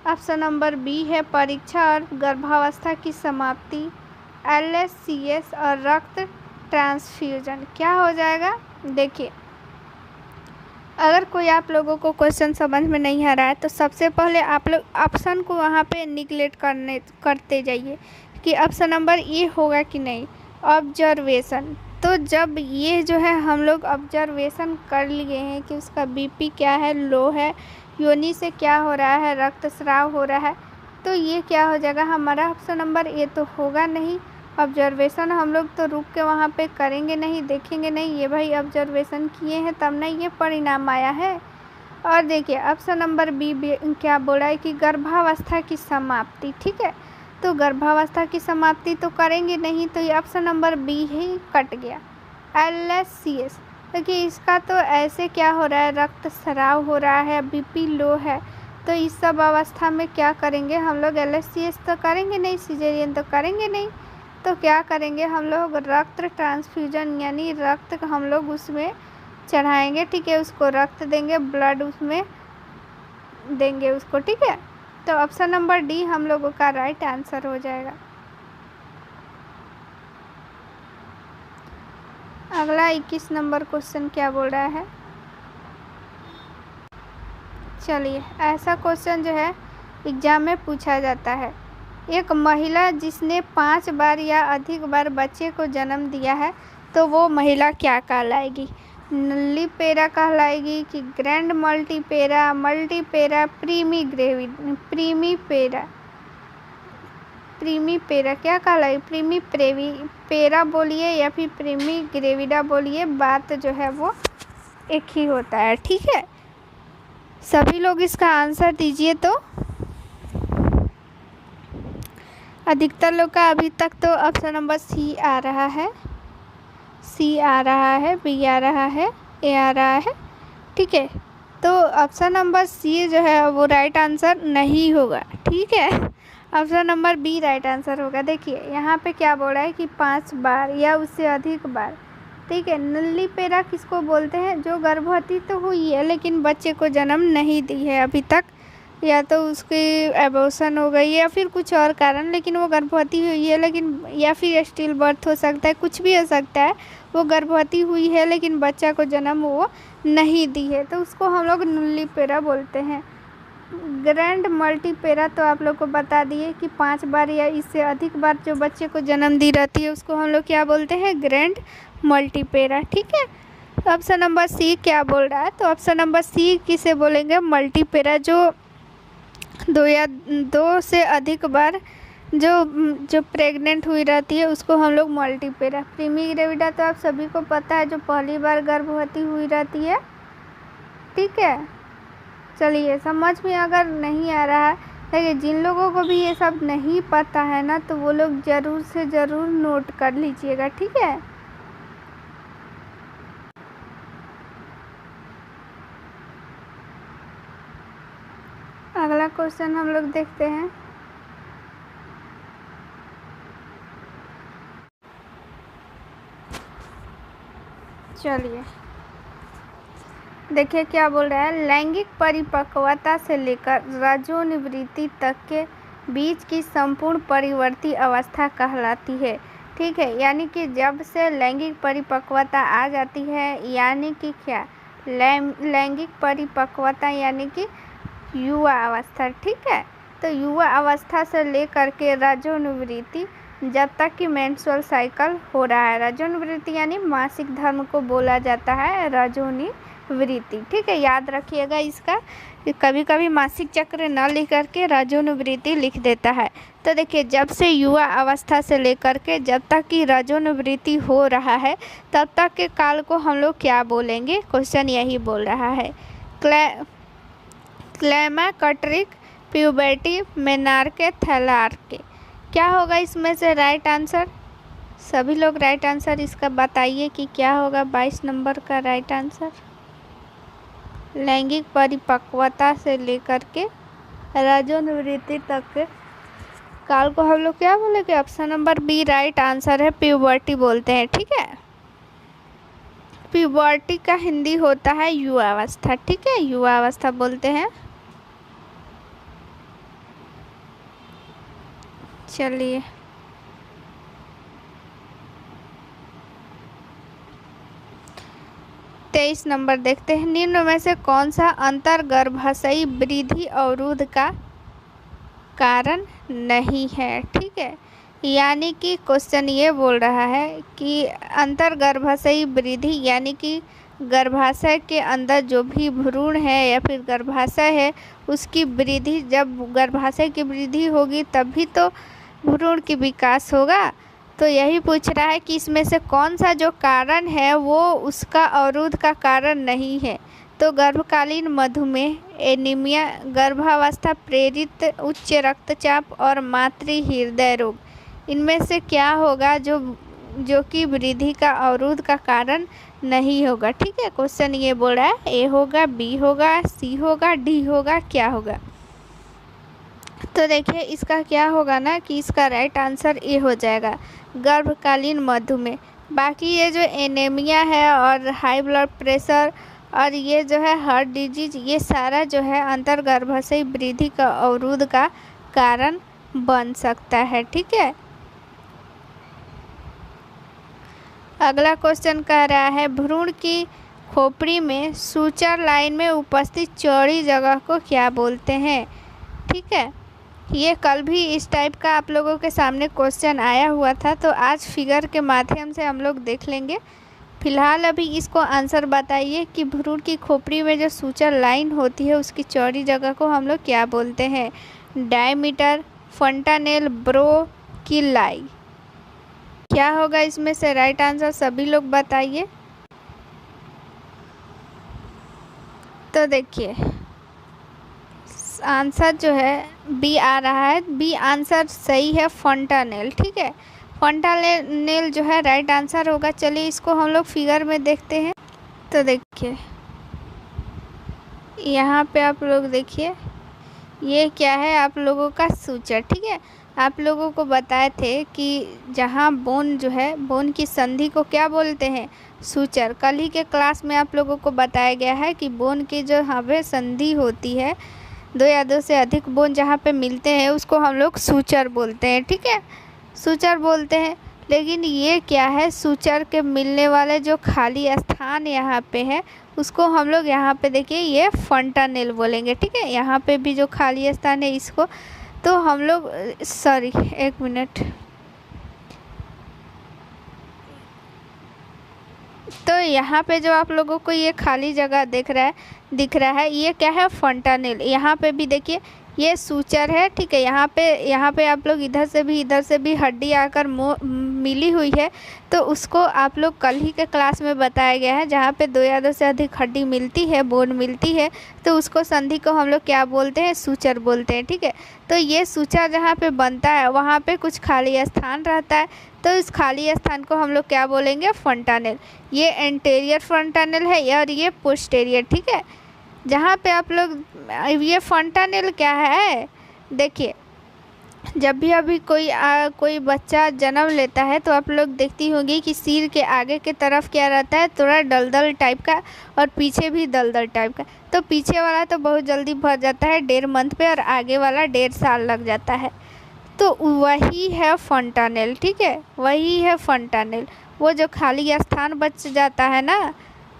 ऑप्शन नंबर बी है परीक्षा और गर्भावस्था की समाप्ति, LSCS और रक्त ट्रांसफ्यूजन। क्या हो जाएगा? देखिए अगर कोई आप लोगों को क्वेश्चन समझ में नहीं आ रहा है तो सबसे पहले आप लोग ऑप्शन को वहाँ पे निगलेक्ट करते जाइए कि ऑप्शन नंबर ए होगा कि नहीं। ऑब्जर्वेशन, तो जब ये जो है हम लोग ऑब्जर्वेशन कर लिए हैं कि उसका बीपी क्या है? लो है, योनि से क्या हो रहा है? रक्तस्राव हो रहा है, तो ये क्या हो जाएगा हमारा? ऑप्शन नंबर ए तो होगा नहीं। ऑब्जर्वेशन हम लोग तो रुक के वहाँ पे करेंगे नहीं, देखेंगे नहीं, ये भाई ऑब्जर्वेशन किए हैं तब ना ये परिणाम आया है। और देखिए ऑप्शन नंबर बी क्या बोल रहा है कि गर्भावस्था की समाप्ति। ठीक है, तो गर्भावस्था की समाप्ति तो करेंगे नहीं, तो ये ऑप्शन नंबर बी ही कट गया। LSCS, देखिए इसका तो ऐसे क्या हो रहा है? रक्तस्राव हो रहा है, बीपी लो है, तो इस सब अवस्था में क्या करेंगे हम लोग? LSCS तो करेंगे नहीं, सिजेरियन तो करेंगे नहीं, तो क्या करेंगे हम लोग? रक्त ट्रांसफ्यूजन, यानी रक्त हम लोग उसमें चढ़ाएंगे। ठीक है, उसको रक्त देंगे, ब्लड उसमें देंगे उसको। ठीक है, तो ऑप्शन नंबर डी हम लोगों का राइट आंसर हो जाएगा। अगला 21 नंबर क्वेश्चन क्या बोल रहा है? चलिए ऐसा क्वेश्चन जो है एग्जाम में पूछा जाता है। एक महिला जिसने 5 बार या अधिक बार बच्चे को जन्म दिया है तो वो महिला क्या कहलाएगी? नल्लीपेरा कहलाएगी कि ग्रैंड मल्टीपेरा, मल्टीपेरा, प्रीमीपेरा क्या कहलाएगी? प्रीमीपेरा बोलिए या फिर प्रीमीग्रेविडा बोलिए, बात जो है वो एक ही होता है। ठीक है, सभी लोग इसका आंसर दीजिए। तो अधिकतर लोग का अभी तक तो ऑप्शन नंबर सी आ रहा है, सी आ रहा है, बी आ रहा है, ए आ रहा है। ठीक है, तो ऑप्शन नंबर सी जो है वो राइट आंसर नहीं होगा। ठीक है, option number B right answer होगा। देखिए यहाँ पे क्या बोल रहा है कि 5 बार या उससे अधिक बार। ठीक है, नल्लीपेरा किसको बोलते हैं? जो गर्भवती तो हुई है लेकिन बच्चे को जन्म नहीं दी है अभी तक, या तो उसकी एबॉर्शन हो गई या फिर कुछ और कारण, लेकिन वो गर्भवती हुई है, लेकिन या फिर स्टिल बर्थ हो सकता है, कुछ भी हो सकता है। वो गर्भवती हुई है लेकिन बच्चा को जन्म वो नहीं दी है, तो उसको हम लोग नुल्लीपेरा बोलते हैं। ग्रैंड मल्टीपेरा तो आप लोग को बता दिए कि 5 बार या इससे अधिक बार जो बच्चे को जन्म दी रहती है उसको हम लोग क्या बोलते हैं, ग्रैंड मल्टीपेरा। ठीक है, तो ऑप्शन नंबर सी क्या बोल रहा है, तो ऑप्शन नंबर सी किसे बोलेंगे, मल्टीपेरा। जो 2 से अधिक बार जो प्रेग्नेंट हुई रहती है उसको हम लोग मल्टीपेरा। प्रीमी ग्रेविडा तो आप सभी को पता है, जो पहली बार गर्भवती हुई रहती है। ठीक है, चलिए समझ में अगर नहीं आ रहा है, देखिए जिन लोगों को भी ये सब नहीं पता है ना, तो वो लोग ज़रूर से ज़रूर नोट कर लीजिएगा। ठीक है, अगला क्वेश्चन हम लोग देखते हैं। चलिए देखिए क्या बोल रहा है, लैंगिक परिपक्वता से लेकर रजोनिवृत्ति तक के बीच की संपूर्ण परिवर्ती अवस्था कहलाती है। ठीक है, यानी कि जब से लैंगिक परिपक्वता आ जाती है, यानी कि क्या, लैंगिक परिपक्वता यानी कि युवा अवस्था। ठीक है, तो युवा अवस्था से लेकर के रजोनिवृत्ति जब तक कि मेंस्ट्रुअल साइकिल हो रहा है। रजोनिवृत्ति यानी मासिक धर्म को बोला जाता है रजोनिवृत्ति। ठीक है, याद रखिएगा इसका, कभी कभी मासिक चक्र न लिख करके रजोनिवृत्ति लिख देता है। तो देखिए, जब से युवा अवस्था से लेकर के जब तक कि रजोनिवृत्ति हो रहा है तब तक के काल को हम लोग क्या बोलेंगे, क्वेश्चन यही बोल रहा है। क्लाइमैक्टिक प्यूबर्टी, मेनार्के, थैलार्के, क्या होगा इसमें से राइट आंसर? सभी लोग राइट आंसर इसका बताइए कि क्या होगा 22 नंबर का राइट आंसर। लैंगिक परिपक्वता से लेकर के रजोनिवृत्ति तक के काल को हम लोग क्या बोलेंगे, option number B right answer है, प्यूबर्टी बोलते हैं। ठीक है, प्यूबर्टी का हिंदी होता है युवावस्था। ठीक है, युवावस्था बोलते हैं। चलिए तेईस नंबर देखते हैं। निम्न में से कौन सा अंतर्गर्भाशयी वृद्धि अवरोध का कारण नहीं है? ठीक है, यानी कि क्वेश्चन ये बोल रहा है कि अंतर्गर्भाशयी वृद्धि यानी कि गर्भाशय के अंदर जो भी भ्रूण है या फिर गर्भाशय है उसकी वृद्धि, जब गर्भाशय की वृद्धि होगी तभी तो भ्रूण की विकास होगा। तो यही पूछ रहा है कि इसमें से कौन सा जो कारण है वो उसका अवरोध का कारण नहीं है। तो गर्भकालीन मधुमेह, एनीमिया, गर्भावस्था प्रेरित उच्च रक्तचाप और मातृ हृदय रोग, इनमें से क्या होगा जो कि वृद्धि का अवरोध का कारण नहीं होगा? ठीक है, क्वेश्चन ये बोल रहा है ए होगा, बी होगा, सी होगा, डी होगा, क्या होगा? तो देखिए इसका क्या होगा ना कि इसका राइट आंसर ए हो जाएगा, गर्भकालीन मधुमेह। बाकी ये जो एनीमिया है और हाई ब्लड प्रेशर और ये जो है हार्ट डिजीज, ये सारा जो है अंतर्गर्भाशयी वृद्धि का अवरोध का कारण बन सकता है। ठीक है, अगला क्वेश्चन कह रहा है भ्रूण की खोपड़ी में सूचर लाइन में उपस्थित चौड़ी जगह को क्या बोलते हैं? ठीक है, ये कल भी इस टाइप का आप लोगों के सामने क्वेश्चन आया हुआ था, तो आज फिगर के माध्यम से हम लोग देख लेंगे। फिलहाल अभी इसको आंसर बताइए कि भ्रूण की खोपड़ी में जो सूचर लाइन होती है उसकी चौड़ी जगह को हम लोग क्या बोलते हैं? डायमीटर, फंटानेल, ब्रोकिलाई, क्या होगा इसमें से राइट आंसर? सभी लोग बताइए। तो देखिए आंसर जो है बी आ रहा है, बी आंसर सही है, फंटानेल। ठीक है, फंटानेल जो है राइट आंसर होगा। चलिए इसको हम लोग फिगर में देखते हैं। तो देखिए यहाँ पे आप लोग देखिए ये क्या है, आप लोगों का सूचर। ठीक है, आप लोगों को बताए थे कि जहाँ बोन जो है, बोन की संधि को क्या बोलते हैं? सूचर। कल ही के क्लास में आप लोगों को बताया गया है कि बोन की जो हवे संधि होती है दो या दो से अधिक बोन जहाँ पे मिलते हैं उसको हम लोग सूचर बोलते हैं, ठीक है, सूचर बोलते हैं। लेकिन ये क्या है, सूचर के मिलने वाले जो खाली स्थान यहाँ पे है उसको हम लोग यहाँ पे देखिए ये फंटानेल बोलेंगे, ठीक है। यहाँ पे भी जो खाली स्थान है इसको तो हम लोग सॉरी एक मिनट, तो यहाँ पे जो आप लोगों को ये खाली जगह दिख रहा है ये क्या है, फंटानेल। यहाँ पे भी देखिए ये सूचर है, ठीक है। यहाँ पे आप लोग इधर से भी हड्डी आकर मिली हुई है, तो उसको आप लोग कल ही के क्लास में बताया गया है। जहाँ पे दो या दो से अधिक हड्डी मिलती है, बोन मिलती है, तो उसको संधि को हम लोग क्या बोलते हैं, सूचर बोलते हैं, ठीक है। तो ये सूचर जहाँ पे बनता है वहाँ पे कुछ खाली स्थान रहता है, तो इस खाली स्थान को हम लोग क्या बोलेंगे, फंटानेल। ये एंटेरियर फंटानेल है और ये पोस्टेरियर, ठीक है। जहाँ पे आप लोग ये फंटानेल क्या है, देखिए जब भी अभी कोई बच्चा जन्म लेता है तो आप लोग देखती होंगी कि सिर के आगे के तरफ क्या रहता है, थोड़ा दलदल टाइप का, और पीछे भी दलदल टाइप का। तो पीछे वाला तो बहुत जल्दी भर जाता है 1.5 मंथ पे, और आगे वाला 1.5 साल लग जाता है। तो वही है फंटानेल, ठीक है, वही है फंटानेल। वो जो खाली स्थान बच जाता है ना,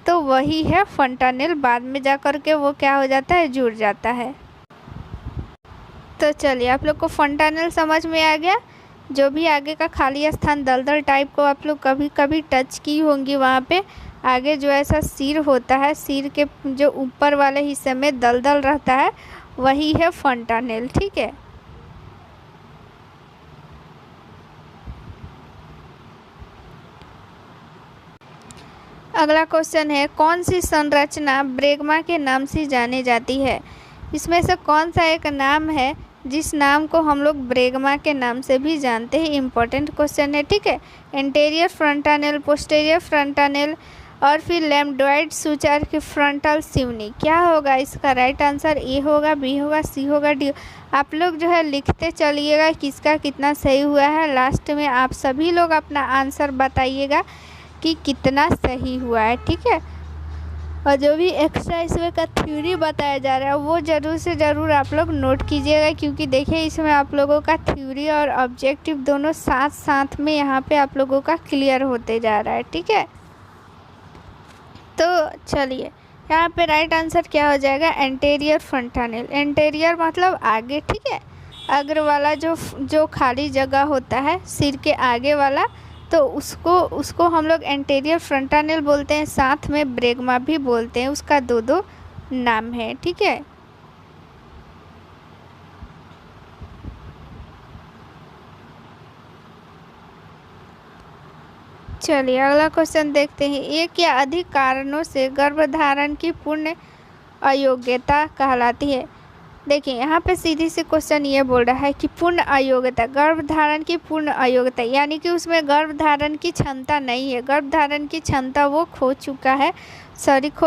तो वही है फंटानेल। बाद में जा कर के वो क्या हो जाता है, जुड़ जाता है। तो चलिए आप लोग को फंटानेल समझ में आ गया। जो भी आगे का खाली स्थान दलदल टाइप को आप लोग कभी कभी टच की होंगी, वहाँ पे आगे जो ऐसा सिर होता है, सिर के जो ऊपर वाले हिस्से में दलदल रहता है, वही है फंटानेल, ठीक है। अगला क्वेश्चन है, कौन सी संरचना ब्रेगमा के नाम से जानी जाती है। इसमें से कौन सा एक नाम है जिस नाम को हम लोग ब्रेगमा के नाम से भी जानते हैं। इम्पोर्टेंट क्वेश्चन है, ठीक है। एंटेरियर फ्रंटानेल, पोस्टेरियर फ्रंटानेल, और फिर लैम्डोइड सूचर की फ्रंटल सिवनी। क्या होगा इसका राइट आंसर, ए होगा, बी होगा, सी होगा, डी। आप लोग जो है लिखते चलिएगा किसका कितना सही हुआ है। लास्ट में आप सभी लोग अपना आंसर बताइएगा कि कितना सही हुआ है, ठीक है। और जो भी एक्स्ट्रा इसमें का थ्योरी बताया जा रहा है वो ज़रूर से ज़रूर आप लोग नोट कीजिएगा, क्योंकि देखिए इसमें आप लोगों का थ्योरी और ऑब्जेक्टिव दोनों साथ साथ में यहाँ पे आप लोगों का क्लियर होते जा रहा है, ठीक है। तो चलिए यहाँ पे राइट आंसर क्या हो जाएगा, एंटेरियर फंटानेल। एंटेरियर मतलब आगे, ठीक है। अग्र वाला जो खाली जगह होता है सिर के आगे वाला, तो उसको हम लोग एंटेरियर फ्रंटानेल बोलते हैं। साथ में ब्रेगमा भी बोलते हैं, उसका दो नाम है, ठीक है। चलिए अगला क्वेश्चन देखते हैं। एक या अधिक कारणों से गर्भधारण की पूर्ण अयोग्यता कहलाती है। देखिए यहाँ पे सीधी से क्वेश्चन ये बोल रहा है कि पूर्ण अयोग्यता, गर्भधारण की पूर्ण अयोग्यता, यानी कि उसमें गर्भधारण की क्षमता नहीं है, गर्भधारण की क्षमता वो खो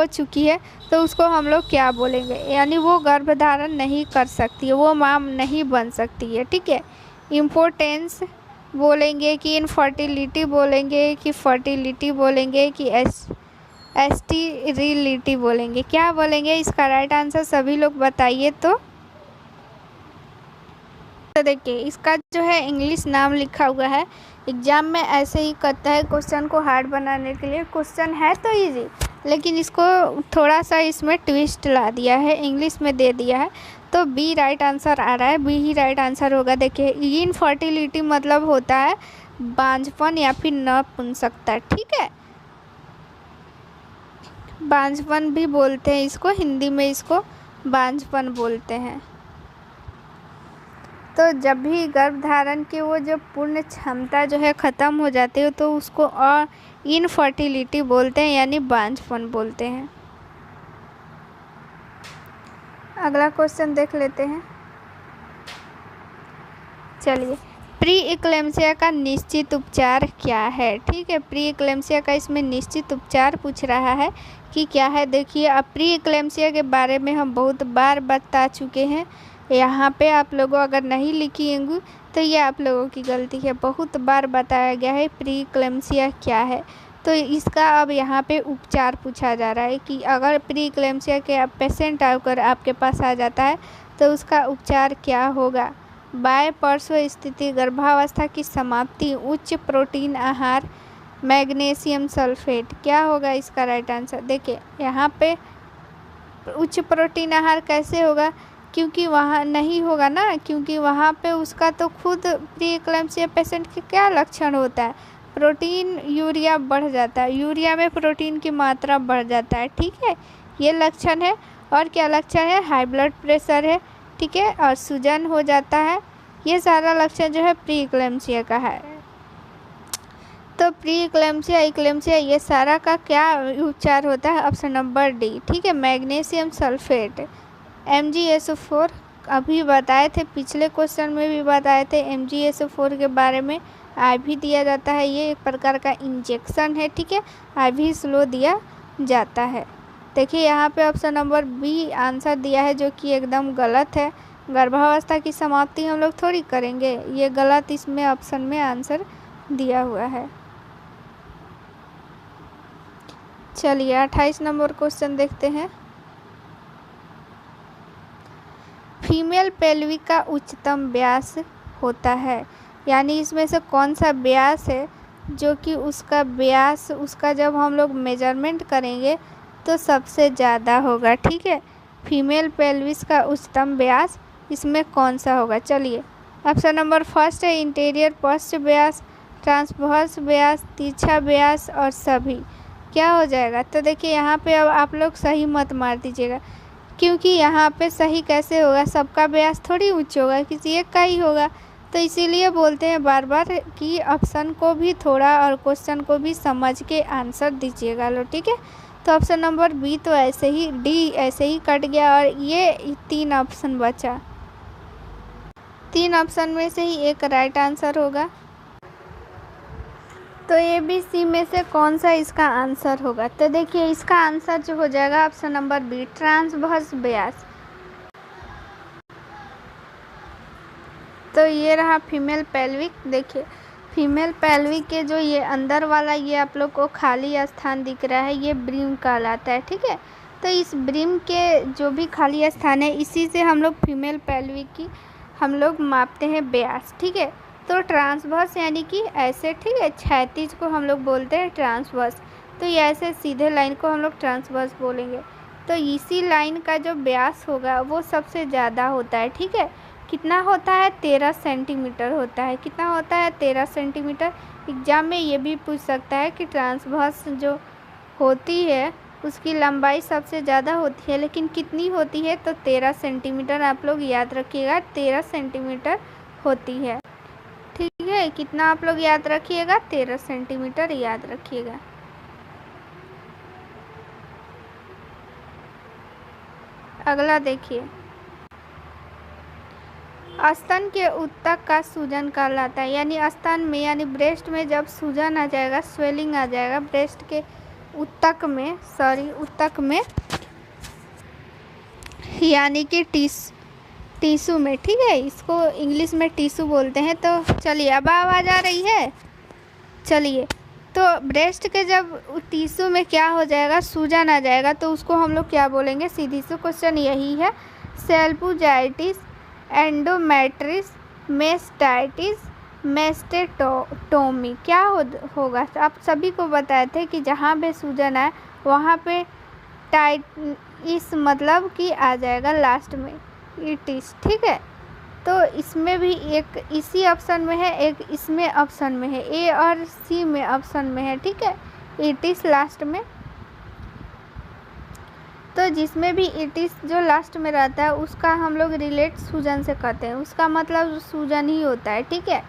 चुकी है, तो उसको हम लोग क्या बोलेंगे, यानी वो गर्भधारण नहीं कर सकती है, वो माँ नहीं बन सकती है, ठीक है। इम्पोर्टेंस बोलेंगे कि इनफर्टिलिटी बोलेंगे कि फर्टिलिटी बोलेंगे कि एस्टिरिलिटी बोलेंगे, क्या बोलेंगे, इसका राइट आंसर सभी लोग बताइए। तो देखिए इसका जो है इंग्लिश नाम लिखा हुआ है। एग्जाम में ऐसे ही करता है क्वेश्चन को हार्ड बनाने के लिए। क्वेश्चन है तो इजी, लेकिन इसको थोड़ा सा इसमें ट्विस्ट ला दिया है, इंग्लिश में दे दिया है। तो बी राइट आंसर आ रहा है, बी ही राइट आंसर होगा। देखिए इनफर्टिलिटी मतलब होता है बांझपन या फिर नपुंसकता, ठीक है। बांझपन भी बोलते हैं इसको, हिंदी में इसको बांझपन बोलते हैं। तो जब भी गर्भधारण की वो जो पूर्ण क्षमता जो है ख़त्म हो जाती है तो उसको इनफर्टिलिटी बोलते हैं, यानी बांझपन बोलते हैं। अगला क्वेश्चन देख लेते हैं। चलिए प्री इक्लेम्सिया का निश्चित उपचार क्या है, ठीक है। प्री इक्लेम्सिया का इसमें निश्चित उपचार पूछ रहा है कि क्या है। देखिए अब प्री इक्लेम्सिया के बारे में हम बहुत बार बता चुके हैं। यहाँ पे आप लोगों अगर नहीं लिखिएंगे तो ये आप लोगों की गलती है, बहुत बार बताया गया है प्री इक्लेम्सिया क्या है। तो इसका अब यहाँ पे उपचार पूछा जा रहा है कि अगर प्री इक्लेम्सिया के पेशेंट आकर आपके पास आ जाता है तो उसका उपचार क्या होगा? बाह्य पार्श्व स्थिति, गर्भावस्था की समाप्ति, उच्च प्रोटीन आहार, मैग्नीशियम सल्फेट। क्या होगा इसका राइट आंसर? देखिए यहाँ पे उच्च प्रोटीन आहार कैसे होगा, क्योंकि वहाँ नहीं होगा ना, क्योंकि वहाँ पे उसका तो खुद प्री एक्लेम्पसिया पेशेंट के क्या लक्षण होता है? प्रोटीन यूरिया बढ़ जाता है, यूरिया में प्रोटीन की मात्रा बढ़ जाता है, ठीक है, ये लक्षण है। और क्या लक्षण है? हाई ब्लड प्रेशर है, ठीक है, और सूजन हो जाता है। ये सारा लक्षण जो है प्री एक्लेम्पसिया का है। तो प्री एक्लेम्पसिया, एक्लेम्पसिया, ये सारा का क्या उपचार होता है? ऑप्शन नंबर डी, ठीक है, मैग्नीशियम सल्फेट, MgSO4। अभी बताए थे, पिछले क्वेश्चन में भी बताए थे MgSO4 के बारे में। IV दिया जाता है, ये एक प्रकार का इंजेक्शन है, ठीक है, IV स्लो दिया जाता है। देखिए यहाँ पे ऑप्शन नंबर बी आंसर दिया है, जो कि एकदम गलत है। गर्भावस्था की समाप्ति हम लोग थोड़ी करेंगे, ये गलत इसमें ऑप्शन में आंसर दिया हुआ है। चलिए 28 नंबर क्वेश्चन देखते हैं। फीमेल पेल्विक का उच्चतम व्यास होता है, यानी इसमें से कौन सा व्यास है जो कि उसका व्यास, उसका जब हम लोग मेजरमेंट करेंगे तो सबसे ज़्यादा होगा, ठीक है। फीमेल पेल्विस का उच्चतम व्यास इसमें कौन सा होगा? चलिए ऑप्शन नंबर फर्स्ट है इंटीरियर पश्च व्यास, ट्रांसवर्स व्यास, तिरछा व्यास और सभी। क्या हो जाएगा? तो देखिए यहाँ पे अब आप लोग सही मत मार दीजिएगा, क्योंकि यहाँ पे सही कैसे होगा? सबका व्यास थोड़ी उच्च होगा, किसी एक का ही होगा। तो इसीलिए बोलते हैं बार बार कि ऑप्शन को भी थोड़ा और क्वेश्चन को भी समझ के आंसर दीजिएगा लो, ठीक है। तो ऑप्शन नंबर बी तो ऐसे ही, डी ऐसे ही कट गया और ये 3 ऑप्शन बचा। 3 ऑप्शन में से ही एक राइट आंसर होगा। तो ABC में से कौन सा इसका आंसर होगा? तो देखिए इसका आंसर जो हो जाएगा ऑप्शन नंबर बी, ट्रांसवर्स व्यास। तो ये रहा फीमेल पेल्विक। देखिए फीमेल पेल्विक के जो ये अंदर वाला ये आप लोग को खाली स्थान दिख रहा है, ये ब्रिम कहलाता है, ठीक है। तो इस ब्रिम के जो भी खाली स्थान है, इसी से हम लोग फीमेल पेल्विक की हम लोग मापते हैं व्यास, ठीक है। तो ट्रांसवर्स यानी कि ऐसे, ठीक है, क्षैतिज को हम लोग बोलते हैं ट्रांसवर्स। तो ये ऐसे सीधे लाइन को हम लोग ट्रांसवर्स बोलेंगे। तो इसी लाइन का जो व्यास होगा वो सबसे ज़्यादा होता है, ठीक है। कितना होता है? 13 सेंटीमीटर होता है। कितना होता है? 13 सेंटीमीटर। एग्जाम में ये भी पूछ सकता है कि ट्रांसवर्स जो होती है उसकी लंबाई सबसे ज़्यादा होती है, लेकिन कितनी होती है? तो 13 सेंटीमीटर आप लोग याद रखिएगा, 13 सेंटीमीटर होती है, ठीक है। कितना आप लोग याद रखिएगा? 13 सेंटीमीटर याद रखिएगा। अगला देखिए, स्तन के ऊतक का सूजन कहलाता है, यानी स्तन में यानी ब्रेस्ट में जब सूजन आ जाएगा, स्वेलिंग आ जाएगा ब्रेस्ट के ऊतक में, ऊतक में यानी कि टिश्यू में, ठीक है, इसको इंग्लिश में टिश्यू बोलते हैं। तो चलिए अब आवाज़ आ रही है। चलिए तो ब्रेस्ट के जब टिश्यू में क्या हो जाएगा? सूजन आ जाएगा, तो उसको हम लोग क्या बोलेंगे? सीधी से क्वेश्चन यही है, सेल्पुजाइटिस, एंडोमेट्रिस, मेस्टाइटिस, मेस्टेटोमी। क्या होगा? आप सभी को बताए थे कि जहाँ पे सूजन आए वहाँ पे टाइटिस मतलब कि आ जाएगा लास्ट में इटिस, ठीक है। तो इसमें भी एक इसी ऑप्शन में है, एक इसमें ऑप्शन में है, ए और सी में ऑप्शन में है, ठीक है, इटिस लास्ट में। तो जिसमें भी इटिस जो लास्ट में रहता है उसका हम लोग रिलेट सूजन से करते हैं, उसका मतलब सूजन ही होता है, ठीक है।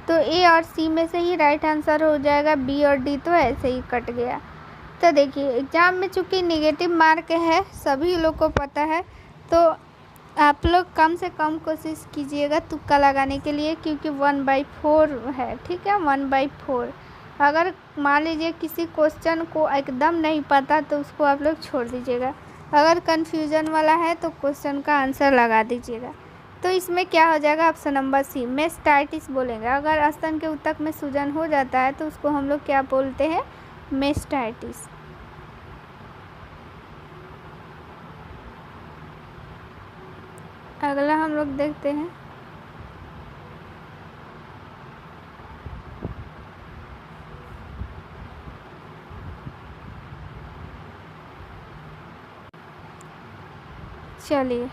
तो ए और सी में से ही राइट आंसर हो जाएगा, बी और डी तो ऐसे ही कट गया। तो देखिए एग्जाम में चूँकि नेगेटिव मार्क है, सभी लोग को पता है, तो आप लोग कम से कम कोशिश कीजिएगा तुक्का लगाने के लिए, क्योंकि 1/4 है, ठीक है, 1/4। अगर मान लीजिए किसी क्वेश्चन को एकदम नहीं पता तो उसको आप लोग छोड़ दीजिएगा, अगर कन्फ्यूज़न वाला है तो क्वेश्चन का आंसर लगा दीजिएगा। तो इसमें क्या हो जाएगा? ऑप्शन नंबर सी, मेस्टाइटिस बोलेंगे। अगर स्तन के ऊतक में सूजन हो जाता है तो उसको हम लोग क्या बोलते हैं? मेस्टाइटिस। अगला हम लोग देखते हैं। चलिए,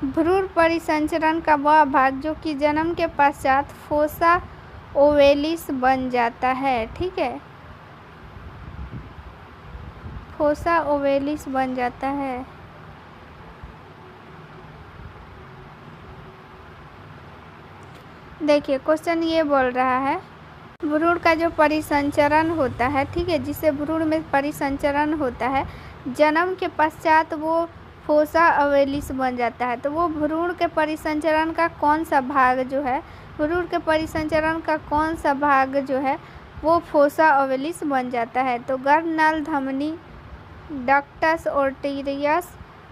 भ्रूण परिसंचरण का वह भाग जो कि जन्म के पश्चात फोसा ओवेलिस बन जाता है। ठीक है, फोसा ओवेलिस बन जाता है। देखिए, क्वेश्चन ये बोल रहा है भ्रूण का जो परिसंचरण होता है, ठीक है, जिससे भ्रूण में परिसंचरण होता है, जन्म के पश्चात वो फोसा ओवेलिस बन जाता है। तो वो भ्रूण के परिसंचरण का कौन सा भाग जो है, भ्रूण के परिसंचरण का कौन सा भाग जो है वो फोसा ओवेलिस बन जाता है। तो गर्भनाल धमनी, डक्टस ओर्टिरियस,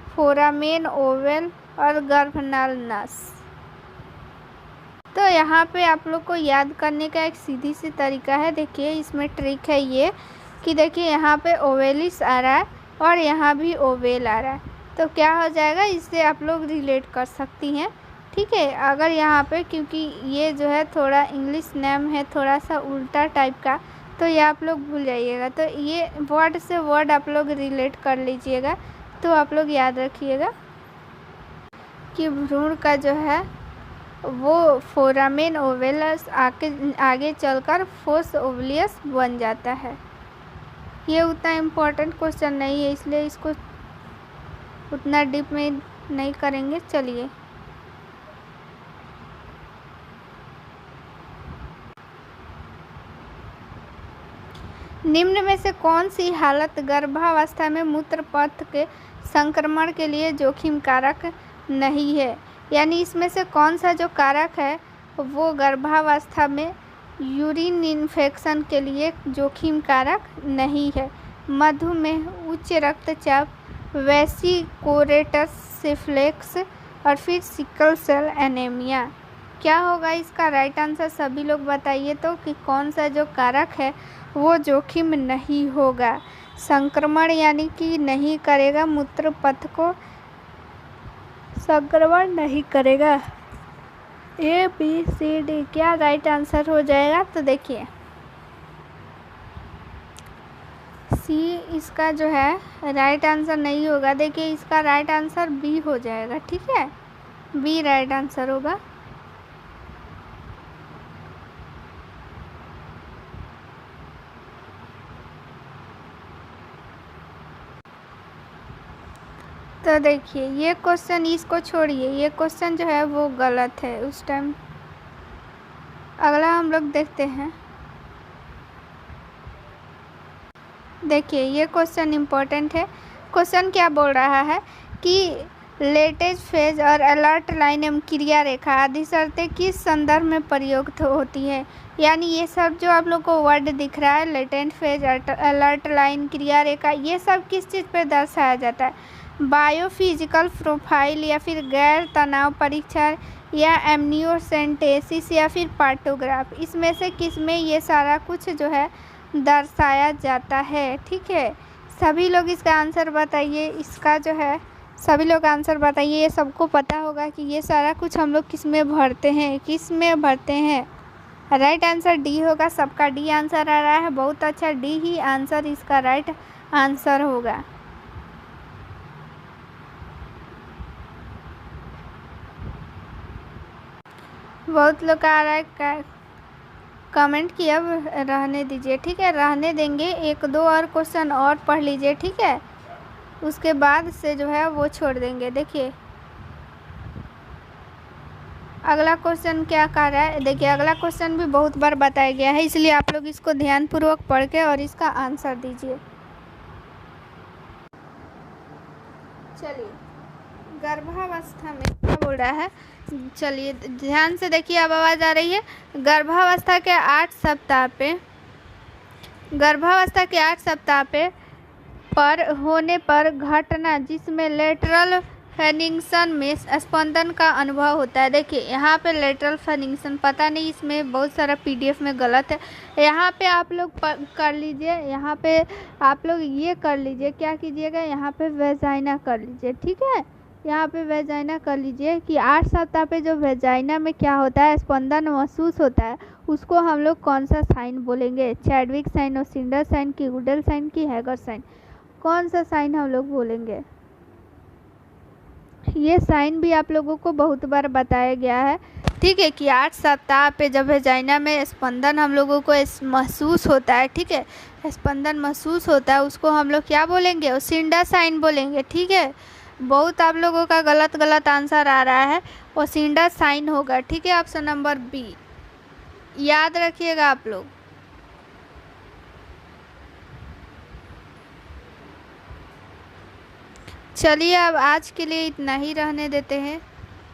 फोरामेन ओवल और गर्भनाल नस। तो यहाँ पे आप लोग को याद करने का एक सीधी सी तरीका है। देखिए, इसमें ट्रिक है ये कि देखिए यहाँ पे ओवेलिस आ रहा है और यहाँ भी ओवेल आ रहा है, तो क्या हो जाएगा, इससे आप लोग रिलेट कर सकती हैं। ठीक है, अगर यहाँ पे, क्योंकि ये जो है थोड़ा इंग्लिश नेम है, थोड़ा सा उल्टा टाइप का, तो ये आप लोग भूल जाइएगा। तो ये वर्ड से वर्ड आप लोग रिलेट कर लीजिएगा। तो आप लोग याद रखिएगा कि भ्रूण का जो है वो फोरामेन ओवेलस आगे चलकर फोस ओवलियस बन जाता है। ये उतना इम्पोर्टेंट क्वेश्चन नहीं है, इसलिए इसको उतना डीप में नहीं करेंगे। चलिए, निम्न में से कौन सी हालत गर्भावस्था में मूत्र पथ के संक्रमण के लिए जोखिम कारक नहीं है? यानी इसमें से कौन सा जो कारक है वो गर्भावस्था में यूरिन इन्फेक्शन के लिए जोखिम कारक नहीं है? मधुमेह, उच्च रक्तचाप, वेसिकोरेटस सिफिलिस और फिर सिकल सेल एनीमिया। क्या होगा इसका राइट आंसर? सभी लोग बताइए तो कि कौन सा जो कारक है वो जोखिम नहीं होगा, संक्रमण यानी कि नहीं करेगा, मूत्र पथ को संक्रमण नहीं करेगा। ए बी सी डी क्या राइट आंसर हो जाएगा? तो देखिए, सी इसका जो है राइट आंसर नहीं होगा। देखिए, इसका राइट आंसर बी हो जाएगा। ठीक है, बी राइट आंसर होगा। तो देखिए, ये क्वेश्चन इसको छोड़िए, ये क्वेश्चन जो है वो गलत है उस टाइम। अगला हम लोग देखते हैं। देखिए, ये क्वेश्चन इम्पोर्टेंट है। क्वेश्चन क्या बोल रहा है कि लेटेज फेज और अलर्ट लाइन एवं क्रिया रेखा आदि शर्तें किस संदर्भ में प्रयुक्त होती है? यानी ये सब जो आप लोग को वर्ड दिख रहा है, लेटेंट फेज, अलर्ट लाइन, क्रिया रेखा, ये सब किस चीज़ पे दर्शाया जाता है? बायोफिजिकल प्रोफाइल या फिर गैर तनाव परीक्षण या एमनियोसेंटेसिस या फिर पार्टोग्राफ, इसमें से किस में ये सारा कुछ जो है दर्शाया जाता है? ठीक है, सभी लोग इसका आंसर बताइए। इसका जो है सभी लोग आंसर बताइए। ये सबको पता होगा कि ये सारा कुछ हम लोग किस में भरते हैं, किस में भरते हैं। राइट आंसर डी होगा। सबका डी आंसर आ रहा है, बहुत अच्छा। डी ही आंसर इसका राइट आंसर होगा। बहुत लोग का आ रहा है कमेंट की, अब रहने दीजिए। ठीक है, रहने देंगे। एक दो और क्वेश्चन और पढ़ लीजिए। ठीक है, उसके बाद से जो है वो छोड़ देंगे। देखिए, अगला क्वेश्चन क्या कर रहा है। देखिए, अगला क्वेश्चन भी बहुत बार बताया गया है, इसलिए आप लोग इसको ध्यानपूर्वक पढ़ के और इसका आंसर दीजिए। चलिए, गर्भावस्था में क्या बोल रहा है, चलिए ध्यान से देखिए। अब आवाज़ आ रही है। गर्भावस्था के 8 सप्ताह पे, गर्भावस्था के 8 सप्ताह पर होने पर घटना जिसमें लेटरल फेनिक्शन में स्पंदन का अनुभव होता है। देखिए, यहाँ पे लेटरल फेनिक्शन, पता नहीं इसमें बहुत सारा पीडीएफ में गलत है। यहाँ पे आप लोग कर लीजिए, यहाँ पे आप लोग ये कर लीजिए, क्या कीजिएगा, यहाँ पे वेजाइना कर लीजिए। ठीक है, यहाँ पे वेजाइना कर लीजिए कि 8 सप्ताह पे जो वेजाइना में क्या होता है, स्पंदन महसूस होता है, उसको हम लोग कौन सा साइन बोलेंगे? चैडविक साइन, ओसिंडर साइन की गुडल साइन की हैगर साइन? कौन सा साइन हम लोग बोलेंगे? ये साइन भी आप लोगों को बहुत बार बताया गया है, ठीक है, कि 8 सप्ताह पे जब वेजाइना में स्पंदन हम लोगों को महसूस होता है, ठीक है, स्पंदन महसूस होता है, उसको हम लोग क्या बोलेंगे? ओसिंडा साइन बोलेंगे, ठीक है। बहुत आप लोगों का गलत आंसर आ रहा है, ओसिंडा साइन होगा, ठीक है, ऑप्शन नंबर बी, याद रखिएगा आप लोग। चलिए अब आज के लिए इतना ही रहने देते हैं,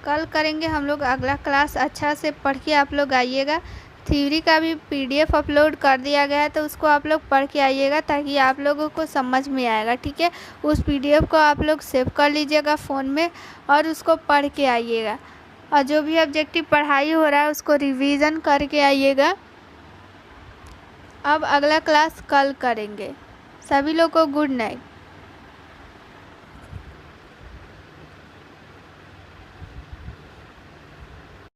कल करेंगे हम लोग अगला क्लास। अच्छा से पढ़ के आप लोग आइएगा। थ्योरी का भी PDF अपलोड कर दिया गया है, तो उसको आप लोग पढ़ के आइएगा ताकि आप लोगों को समझ में आएगा, ठीक है। उस PDF को आप लोग सेव कर लीजिएगा फ़ोन में और उसको पढ़ के आइएगा, और जो भी ऑब्जेक्टिव पढ़ाई हो रहा है उसको रिवीजन करके आइएगा। अब अगला क्लास कल करेंगे। सभी लोग को गुड नाइट।